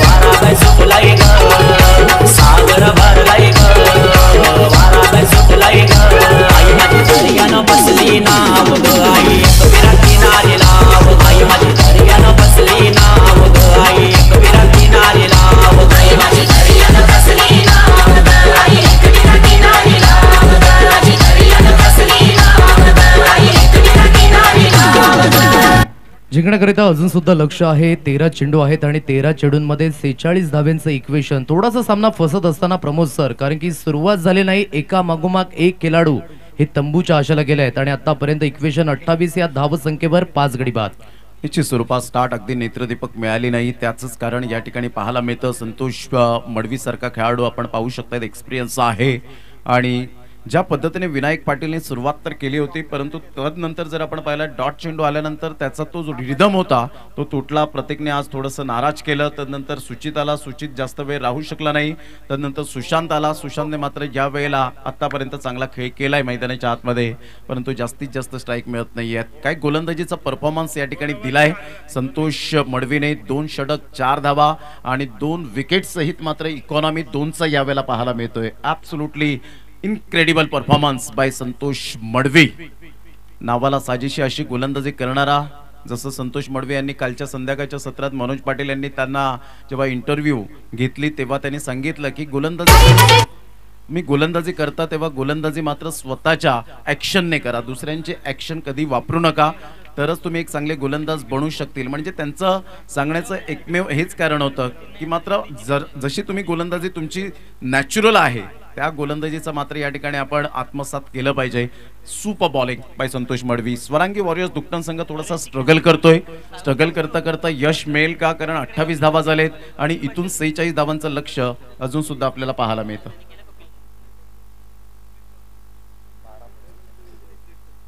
वारा सुटलाय ग, सागर भरलाय ग वारा सुटलाय ग. आई माझी दर्यानं बसली नाव ग आई कबीरा किनारी लाव. आई माझी दर्यानं बसली नाव ग आई कबीरा किनारी लाव. आई माझी दर्यानं बसली नाव ग आई कबीरा किनारी लाव. माझी दर्यानं बसली नाव ग आई कबीरा किनारी लाव. जिंकण्याकरिता अजून सुद्धा लक्ष आहे. 13 चेंडू आहेत आणि 13 चेंडूंमध्ये 46 धाब्यांचं इक्वेशन. थोडासा सामना फसत असताना प्रमोद सर, कारण की सुरुवात झाली नाही, एका मागोमाग एक खेळाडू हे तंबूच्या आशाला गेले आहेत आणि आतापर्यंत इक्वेशन 28 या धावसंख्येवर 5 गडी बाद. निश्चित स्वरूपात स्टार्ट अगदी नेत्रदीपक मिळाली नाही. त्याचंच कारण या ठिकाणी पाहायला मिळतं. संतोष मडवी सारखा खेळाडू आपण पाहू शकता, एक्सपिरियन्स आहे आणि ज्या पद्धतीने विनायक पाटीलने सुरुवात तर केली होती, परंतु तदनंतर जर आपण पाहिलं डॉट चेंडू आल्यानंतर त्याचा तो जो रिदम होता तो तुटला. प्रत्येकने आज थोडंसं नाराज केलं. तदनंतर सुचित आला, सुचित जास्त वेळ राहू शकला नाही. तदनंतर सुशांत आला, सुशांतने मात्र या वेळेला आतापर्यंत चांगला खेळ केलाय मैदानाच्या आतमध्ये, परंतु जास्तीत जास्त स्ट्राईक मिळत नाहीये. काय गोलंदाजीचा परफॉर्मन्स या ठिकाणी दिलाय संतोष मडवीने. 2 षटक, 4 धावा आणि 2 विकेट सहित मात्र इकॉनॉमी 2चा यावेळेला पाहायला मिळतोय. Absolutely incredible performance by Santosh Madvi. नावाला साजेशी अशी गोलंदाजी करणारा, जसं संतोष मडवी यांनी कालच्या संध्याकाळच्या सत्रात मनोज पाटील यांनी त्यांना जेव्हा इंटरव्ह्यू घेतली तेव्हा त्यांनी सांगितलं की मी गोलंदाजी करता तेव्हा गोलंदाजी मात्र स्वतःच्या ॲक्शनने करा, दुसऱ्यांचे ॲक्शन कधी वापरू नका, तरच तुम्ही एक चांगले गोलंदाज बनू शकतील. म्हणजे त्यांचं सांगण्याचं एकमेव हेच कारण होतं की मात्र जशी तुम्ही गोलंदाजी तुमची नॅचरल आहे त्या गोलंदाजीचा मात्र या ठिकाणी आपण आत्मसात केलं पाहिजे. Super bowling by Santosh Madvi. Swarangi warriors दुकटन संघ थोडासा स्ट्रगल करतोय. स्ट्रगल करता करता यश मिळेल का, कारण 28 धावा झालेत आणि इथून 46 धावांचं लक्ष अजून सुद्धा आपल्याला पाहायला मिळतं.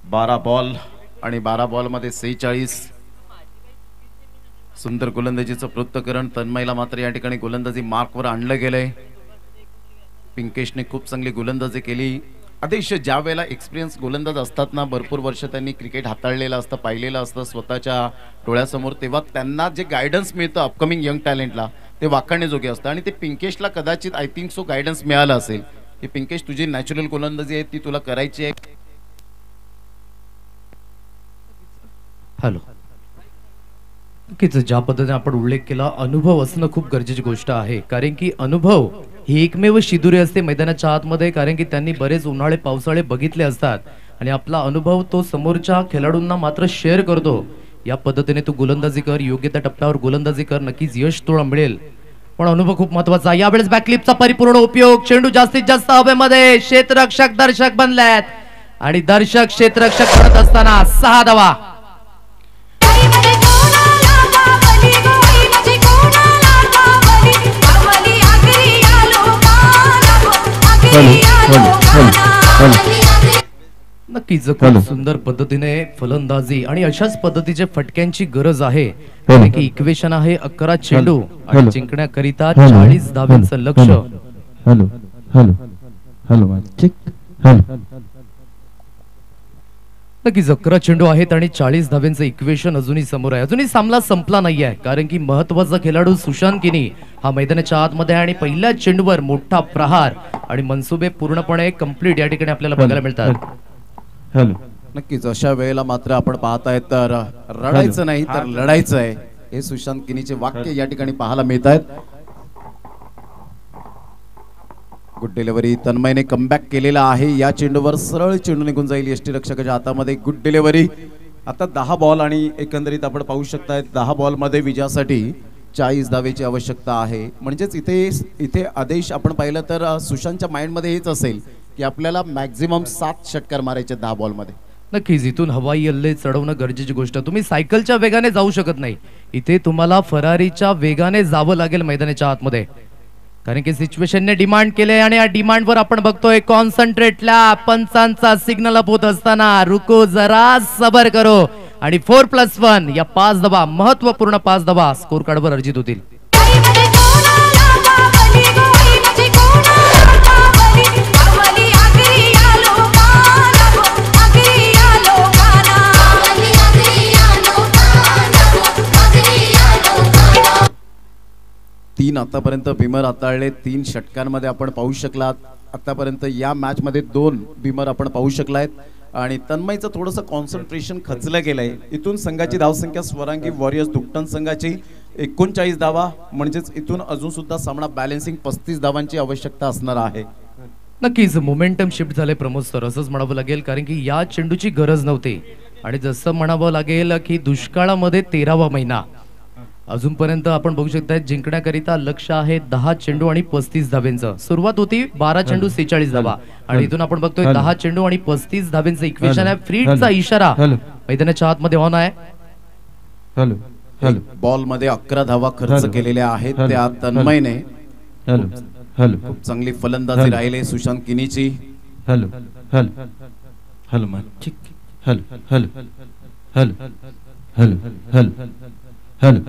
12 बॉल आणि 12 बॉलमध्ये 46. सुंदर गोलंदाजीचं पृथक्करण. तन्मयला मात्र या ठिकाणी गोलंदाजी मार्कवर आणलं गेलंय. पिंकेशने खूप चांगली गोलंदाजी केली. आदेश ज्या वेळेला एक्सपिरियन्स गोलंदाज असतात ना, भरपूर वर्ष त्यांनी क्रिकेट हाताळलेलं असतं, पाहिलेलं असतं स्वतःच्या डोळ्यासमोर, तेव्हा त्यांना जे गायडन्स मिळतं अपकमिंग यंग टॅलेंटला ते वाखाणण्याजोगे असतं आणि ते पिंकेशला कदाचित आय थिंक सो गायडन्स मिळालं असेल की पिंकेश तुझी नॅचरल गोलंदाजी आहे ती तुला करायची आहे. हॅलो, नक्कीच ज्या पद्धतीने आपण उल्लेख केला, अनुभव असणं खूप गरजेची गोष्ट आहे, कारण की अनुभव ही एकमेव शिदुरी असते मैदानाच्या आतमध्ये, कारण की त्यांनी बरेच उन्हाळे पावसाळे बघितले असतात आणि आपला अनुभव तो समोरच्या खेळाडूंना मात्र शेअर करतो. या पद्धतीने तू गोलंदाजी कर, योग्य त्या टप्प्यावर गोलंदाजी कर, नक्कीच यश तुला मिळेल. पण अनुभव खूप महत्वाचा. यावेळेस बॅकलिपचा परिपूर्ण उपयोग. चेंडू जास्तीत जास्त हवेमध्ये. क्षेत्ररक्षक दर्शक बनल्यात आणि दर्शक क्षेत्ररक्षक बनत असताना 6 धावा. कोणाला गावली नक्कीच खूप सुंदर पद्धतीने फलंदाजी आणि अशाच पद्धतीच्या फटक्यांची गरज आहे, कारण की इक्वेशन आहे 11 चेंडू आणि जिंकण्याकरिता 40 धावांचं लक्ष. Hello hello hello check hello. नक्कीच 11 चेंडू आहेत आणि 40 धावांचं इक्वेशन अजूनही समोर आहे. अजूनही सामना संपला नाहीये, कारण की महत्वाचा खेळाडू सुशांत किनी हा मैदानाच्या आतमध्ये आणि पहिल्या चेंडूवर मोठा प्रहार आणि मनसुबे पूर्णपणे कंप्लीट या ठिकाणी आपल्याला बघायला मिळतात. हॅलो. नक्कीच अशा वेळेला मात्र आपण पाहताय तर रडायचं नाही तर लढायचं आहे, हे सुशांत किनीचे वाक्य या ठिकाणी पाहायला मिळत आहेत. गुड डिलिव्हरी, तन्मयने कमबॅक केलेला आहे. या चेंडूवर सरळ चेंडू निघून जाईल यष्टी रक्षकाच्या हातामध्ये. Good delivery. आता 10 बॉल आणि एकंदरीत आपण पाहू शकताय 10 बॉलमध्ये विजयासाठी 40 धावेची आवश्यकता आहे. म्हणजेच इथे आदेश आपण पाहिलं तर सुशांतच्या माइंडमध्ये हेच असेल की आपल्याला मॅक्झिमम 7 षटकार मारायचे 10 बॉलमध्ये. नक्कीच इथून हवाई हल्ले चढवणं गरजेची गोष्ट. तुम्ही सायकलच्या वेगाने जाऊ शकत नाही, इथे तुम्हाला फरारीच्या वेगाने जावं लागेल मैदानाच्या आतमध्ये, कारण की सिच्युएशनने डिमांड केले आणि या डिमांडवर आपण बघतोय कॉन्सन्ट्रेटला पंचांचा सिग्नल अप होत असताना रुको जरा सबर करो आणि 4+1 या 5 धावा, महत्वपूर्ण 5 धावा स्कोर कार्डवर अर्जित होतील. तीन आतापर्यंत बिमर हाताळले, 3 षटकांमध्ये आपण पाहू शकलात. आतापर्यंत या मॅच मध्ये 2 बिमर आपण पाहू शकलायत आणि तन्मयचं थोडंसं कॉन्सन्ट्रेशन खचलं गेलंय. इथून संघाची धावसंख्या स्वरांगी वॉरियर्स दुकटन संघाची 39 धावा, म्हणजेच इथून अजून सुद्धा सामना बॅलन्सिंग 35 धावांची आवश्यकता असणार आहे. नक्कीच मोमेंटम शिफ्ट झाले प्रमोद सर, असंच म्हणावं लागेल, कारण की या चेंडूची गरज नव्हती आणि जसं म्हणावं लागेल की दुष्काळामध्ये 13वा महिना. अजूनपर्यंत आपण बघू शकता जिंकण्याकरिता लक्ष आहे 10 चेंडू आणि 35 धावांचं. सुरुवात होती 12 चेंडू 46 धावा आणि इथून आपण बघतोय 10 चेंडू आणि 35 धावांचं इक्वेशन आहे. फ्रीडचा इशारा मैदानाच्या आतमध्ये ऑन आहे. Hello hello. बॉल मध्ये 11 धावा खर्च केलेल्या आहेत त्या तन्मयने. Hello hello. खूप चांगली फलंदाजी राहिली सुशांत किनीची. Hello hello hello man check hello hello hello hello hello hello.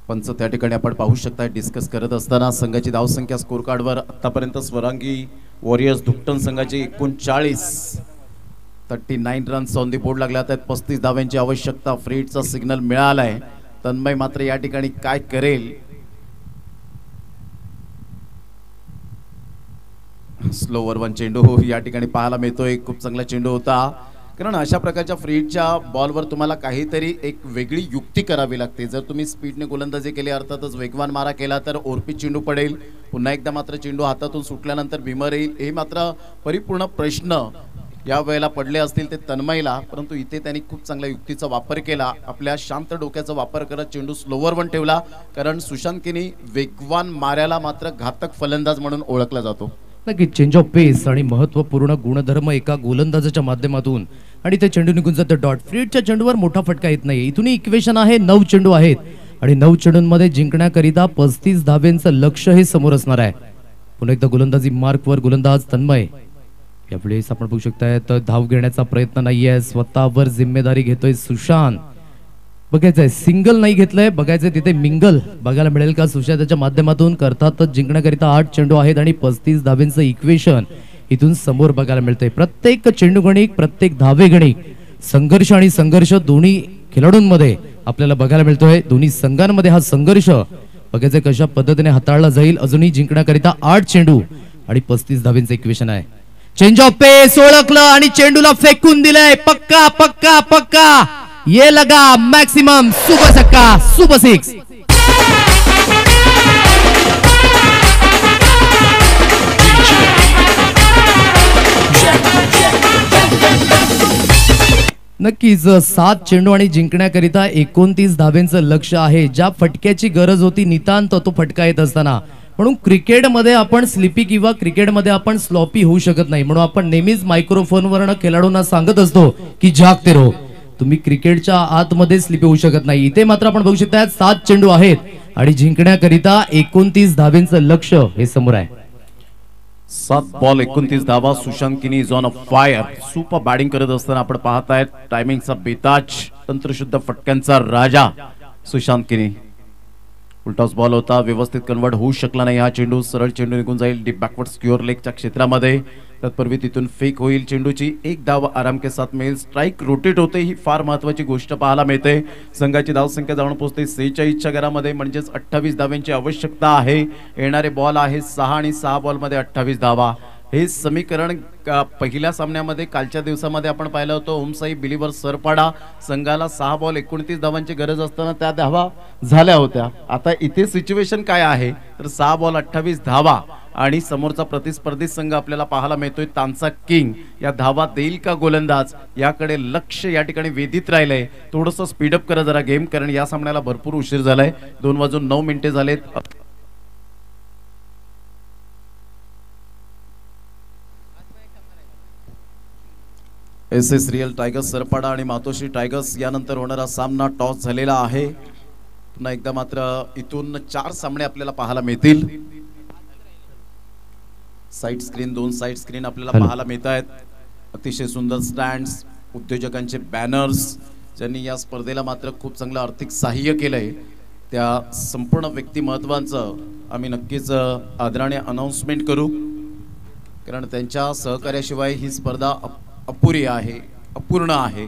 पंच त्या ठिकाणी आपण पाहू शकता डिस्कस करत असताना संघाची धावसंख्या स्कोर कार्डवर आतापर्यंत स्वरांगी वॉरियर्स दुकटन संघाची 39 रन्स ऑन दी बोर्ड लागल्यात आहेत. 35 धाव्यांची आवश्यकता. फ्रीडचा सिग्नल मिळालाय. तन्मय मात्र या ठिकाणी काय करेल. स्लोवर 1 चेंडू या ठिकाणी पाहायला मिळतोय. खूप चांगला चेंडू होता, कारण अशा प्रकारच्या फ्रीडच्या बॉलवर तुम्हाला काहीतरी एक वेगळी युक्ती करावी लागते. जर तुम्ही स्पीडने गोलंदाजी केली, अर्थातच वेगवान मारा केला तर ओरपी चेंडू पडेल. पुन्हा एकदा मात्र चेंडू हातातून सुटल्यानंतर भीमर येईल. हे मात्र परिपूर्ण प्रश्न या वेळेला पडले असतील ते तन्मयला, परंतु इथे त्यांनी खूप चांगल्या युक्तीचा वापर केला. आपल्या शांत डोक्याचा वापर करत चेंडू स्लोवर 1 ठेवला, कारण सुशांत किनी वेगवान माऱ्याला मात्र घातक फलंदाज म्हणून ओळखला जातो. नक्की चेंज ऑफ पेस आणि महत्वपूर्ण गुणधर्म एका गोलंदाजाच्या माध्यमातून आणि ते चेंडू निघून जातं डॉट. फ्रीडच्या चेंडूवर मोठा फटका येत नाही. इथून इक्वेशन आहे 9 चेंडू आहेत आणि 9 चेंडूंमध्ये जिंकण्याकरिता 35 धावेंचं लक्ष हे समोर असणार आहे. पुन्हा एकदा गोलंदाजी मार्कवर गोलंदाज तन्मय. यावेळेस आपण बघू शकताय तर धाव घेण्याचा प्रयत्न नाहीये, स्वतःवर जिम्मेदारी घेतोय सुशांत. बघायचंय सिंगल नाही घेतलंय, बघायचंय तिथे मिंगल बघायला मिळेल का सुशांतच्या माध्यमातून. करतातच जिंकण्याकरिता 8 चेंडू आहेत आणि 35 धावेंचं इक्वेशन इथून समोर बघायला मिळतंय. प्रत्येक चेंडू गणिक, प्रत्येक धावे गणिक, संघर्ष आणि संघर्ष दोन्ही खेळाडूंमध्ये आपल्याला बघायला मिळतोय. दोन्ही संघांमध्ये हा संघर्ष बघायचंय कशा पद्धतीने हाताळला जाईल. अजूनही जिंकण्याकरिता 8 चेंडू आणि 35 धावेंचं इक्वेशन आहे. चेंज ऑफ पेस ओळखलं आणि चेंडूला फेकून दिलंय. पक्का पक्का पक्का, ये लगा मैक्सिमम, सुपर छक्का, सुपर 6. नक्कीच 7 चेंडू आणि जिंकण्याकरिता 29 धावेंचं लक्ष आहे. ज्या फटक्याची गरज होती नितांत तो फटका येत असताना, म्हणून क्रिकेटमध्ये आपण स्लिपी किंवा क्रिकेटमध्ये आपण स्लॉपी होऊ शकत नाही. म्हणून आपण नेहमीच मायक्रोफोनवरनं खेळाडूंना सांगत असतो की जागते रहो. तुम्ही क्रिकेटच्या आतमध्ये स्लिप होऊ शकत नाही. इथे मात्र आपण बघू शकता 7 चेंडू आहेत आणि जिंकण्याकरिता 29 धावेंचं लक्ष्य हे समोर आहे. 7 बॉल 29 धावा. सुशांत किनी is on a fire. Super batting करत असताना आपण पाहतायत टायमिंगचा बेताज, तंत्रशुद्ध फटक्यांचा राजा सुशांत किनी. उलटाच बॉल होता, व्यवस्थित कन्वर्ट होऊ शकला नाही हा चेंडू. सरळ चेंडू निघून जाईल डीप बॅकवर्ड स्क्युअर लेगच्या क्षेत्रामध्ये. तत्पूर्वी तिथून फेक होईल चेंडूची. एक धाव आराम के साथ मिळेल. स्ट्राइक रोटेट होते, ही फार महत्वाची गोष्ट पाहायला मिळते. संघाची धावसंख्या जाऊन पोहोचते 46च्या घरामध्ये, म्हणजेच 28 धावांची आवश्यकता आहे. येणारे बॉल आहे 6 आणि 6 बॉलमध्ये 28 धावा. हे समीकरण पहिल्या सामन्यामध्ये कालच्या दिवसामध्ये आपण पाहिलं होतं. ओमसाई बिलीवर सरपाडा संघाला 6 बॉल 29 धावांची गरज असताना त्या धावा झाल्या होत्या. आता इथे सिच्युएशन काय आहे तर 6 बॉल 28 धावा आणि समोरचा प्रतिस्पर्धी संघ आपल्याला पाहायला मिळतोय तांचा किंग. या धावा देईल का गोलंदाज याकडे लक्ष या ठिकाणी वेधित राहिलंय. थोडंसं स्पीडअप करा जरा गेम, कारण या सामन्याला भरपूर उशीर झालाय. 2:09 झालेत. SS रियल टायगर्स सरपाडा आणि मातोश्री टायगर्स यानंतर होणारा सामना टॉस झालेला आहे. पुन्हा एकदा मात्र इथून 4 सामने आपल्याला पाहायला मिळतील. साइड स्क्रीन, 2 साइड स्क्रीन आपल्याला पाहायला मिळत आहेत. अतिशय सुंदर स्टँड्स, उद्योजकांचे बॅनर्स, ज्यांनी या स्पर्धेला मात्र खूप चांगलं आर्थिक सहाय्य केलंय त्या संपूर्ण व्यक्तिमत्वांचं आम्ही नक्कीच आदराने अनाउन्समेंट करू, कारण त्यांच्या सहकार्याशिवाय ही स्पर्धा अपुरी आहे, अपूर्ण आहे.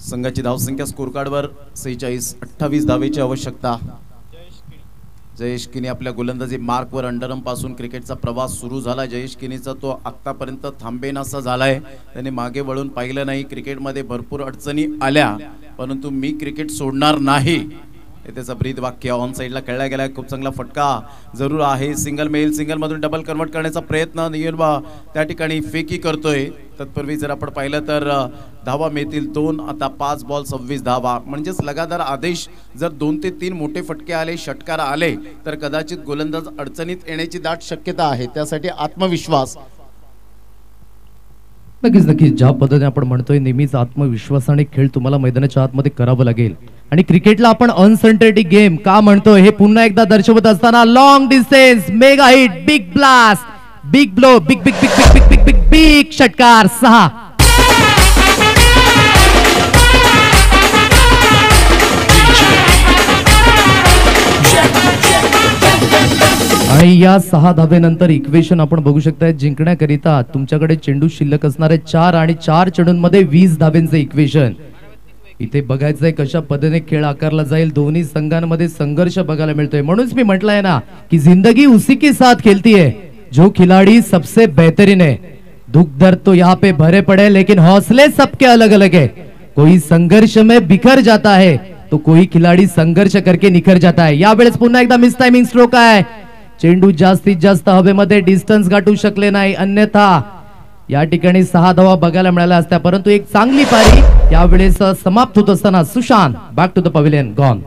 संघाची धावसंख्या स्कोर कार्डवर 46, 28 धावेची आवश्यकता. जयेश किनी आपल्या गोलंदाजी मार्कवर अंडरम पासून क्रिकेटचा प्रवास सुरू झाला. जयेश किनीचा तो आतापर्यंत थांबेनासा झालाय. त्याने मागे वळून पाहिलं नाही. क्रिकेटमध्ये भरपूर अडचणी आल्या, परंतु मी क्रिकेट सोडणार नाही हे त्याचं ब्रीद वाक्य ऑन साईडला खेळला गेला. खूप चांगला फटका जरूर आहे. सिंगल मेल, सिंगल मधून डबल कन्वर्ट करण्याचा प्रयत्न नियर्बा त्या ठिकाणी फेकी करतोय. तत्पूर्वी जर आपण पाहिलं तर धावा मिळतील 2. आता 5 बॉल 26 धावा, म्हणजेच लगातार आदेश. जर 2 ते 3 मोठे फटके आले, षटकार आले तर कदाचित गोलंदाज अडचणीत येण्याची दाट शक्यता आहे. त्यासाठी आत्मविश्वास. नक्कीच ज्या पद्धतीने आपण म्हणतोय नेहमीच आत्मविश्वासाने खेळ तुम्हाला मैदानाच्या आतमध्ये करावं लागेल. आणि क्रिकेटला आपण अनसर्टेनिटी गेम का म्हणतोय हे पुन्हा एकदा दर्शवत असताना long distance, mega hit, big blast, big blow, big big big big big big big big षटकार 6. आणि या 6 धावेनंतर इक्वेशन आपण बघू शकताय. जिंकण्याकरिता तुमच्याकडे चेंडू शिल्लक असणारे 4 आणि 4 चेंडूंमध्ये 20 धावेंचे इक्वेशन. इथे बघायचंय कशा पद्धतीने खेळ आकारला जाईल. दोन्ही संघांमध्ये संघर्ष बघायला मिळतोय. म्हणूनच मी म्हटलंय ना की जिंदगी उसी के साथ खेलती है जो खिलाड़ी सबसे बेहतरीन है. दुख दर्द तो यहाँ पे भरे पड़े लेकिन हौसले सबके अलग अलग है. कोई संघर्ष में बिखर जाता है तो कोई खिलाड़ी संघर्ष करके निखर जाता है. यावेळेस पुन्हा एकदा मिस टायमिंग स्ट्रोक आहे. चेंडू जास्तीत जास्त हवेमध्ये डिस्टन्स गाठू शकले नाही, अन्यथा या ठिकाणी 6 धावा बघायला मिळाल्या असत्या. परंतु एक चांगली पारी यावेळेस समाप्त होत असताना Sushant back to the pavilion gone.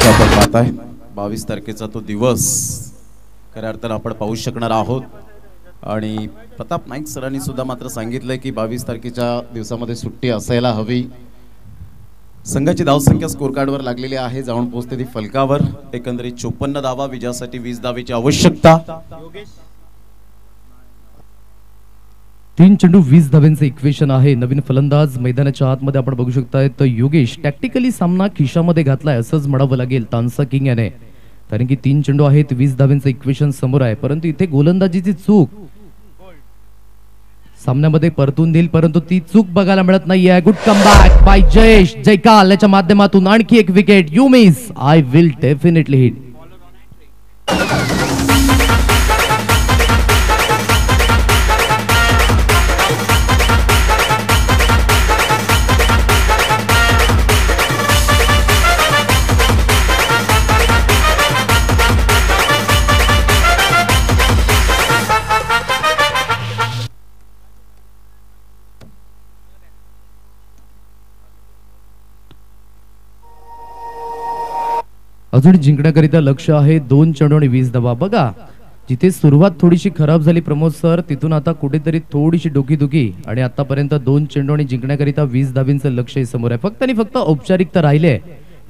आपण पाहताय 22 तारखेचा तो दिवस खऱ्या अर्थानं आपण पाहू शकणार आहोत. आणि प्रताप नाईक सरांनी सुद्धा मात्र सांगितलंय की 22 तारखेच्या दिवसामध्ये सुट्टी असायला हवी. संघाची धावसंख्या स्कोर कार्डवर लागलेली आहे, जाऊन पोहोचते ती फलकावर. एकंदरीत 54 धावा, विजयासाठी 20 धावेची आवश्यकता. 3 चेंडू 20 धावेंचे इक्वेशन आहे. नवीन फलंदाज मैदानाच्या आतमध्ये आपण बघू शकताय. तर योगेश टॅक्टिकली सामना खिशामध्ये घातलाय असंच म्हणावं लागेल तानसा किंग याने, कारण की 3 चेंडू आहेत, 20 धावेंचे इक्वेशन समोर आहे. परंतु इथे गोलंदाजीची चूक सामन्यामध्ये परतून देईल, परंतु ती चूक बघायला मिळत नाहीये. गुड कमबॅक बाय जयेश जयकाल याच्या माध्यमातून आणखी एक wicket. You miss, I will definitely hit. अजून जिंकण्याकरिता लक्ष आहे 2 चेंडू आणि 20 धावा. बघा जिथे सुरुवात थोडीशी खराब झाली प्रमोद सर, तिथून आता कुठेतरी थोडीशी डोकीदुखी आणि आतापर्यंत 2 चेंडू आणि जिंकण्याकरिता 20 धावींचं लक्ष समोर आहे. फक्त आणि फक्त औपचारिकता राहिले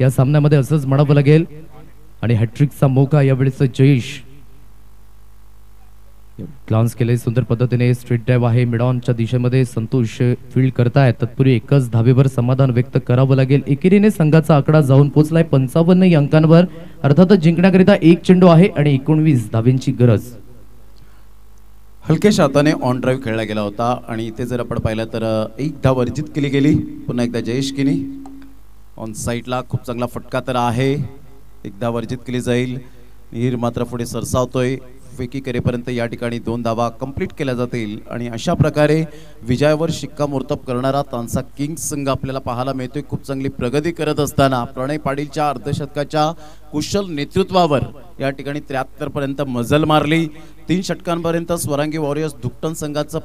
या सामन्यामध्ये असंच म्हणावं लागेल. आणि हॅट्रिकचा मौका यावेळेस जयेश ग्लान्स केले सुंदर पद्धतीने. स्ट्रेट ड्राईव्ह आहे मिड ऑनच्या दिशेमध्ये, संतोष फील्ड करतायत. तत्पूर्वी एकच धावेवर समाधान व्यक्त करावं लागेल. एकेरीने संघाचा आकडा जाऊन पोहोचलाय 55 अंकांवर. अर्थातच जिंकण्याकरिता 1 चेंडू आहे आणि 19 धावेंची गरज. हलक्याशा हाताने ऑन ड्राईव्ह खेळला गेला होता आणि इथे जर आपण पाहिलं तर 1 धाव वर्जित केली गेली. पुन्हा एकदा जयेश किनी ऑन साईडला खूप चांगला फटका तर आहे, 1 धाव वर्जित केली जाईल. नीर मात्र पुढे सरसावतोय. फेकी करेपर्यंत या ठिकाणी 2 धावा कंप्लीट केल्या जातील आणि अशा प्रकारे विजयावर शिक्कामोर्तब करणारा तानसा किंग्स संघ आपल्याला पाहायला मिळतोय. खूप चांगली प्रगती करत असताना प्रणय पाटीलच्या अर्धशतकाच्या कुशल नेतृत्वावर या ठिकाणी 73 पर्यंत मजल मारली. 3 षटकांपर्यंत स्वरांगी वॉरियर्स दुकटन संघाचं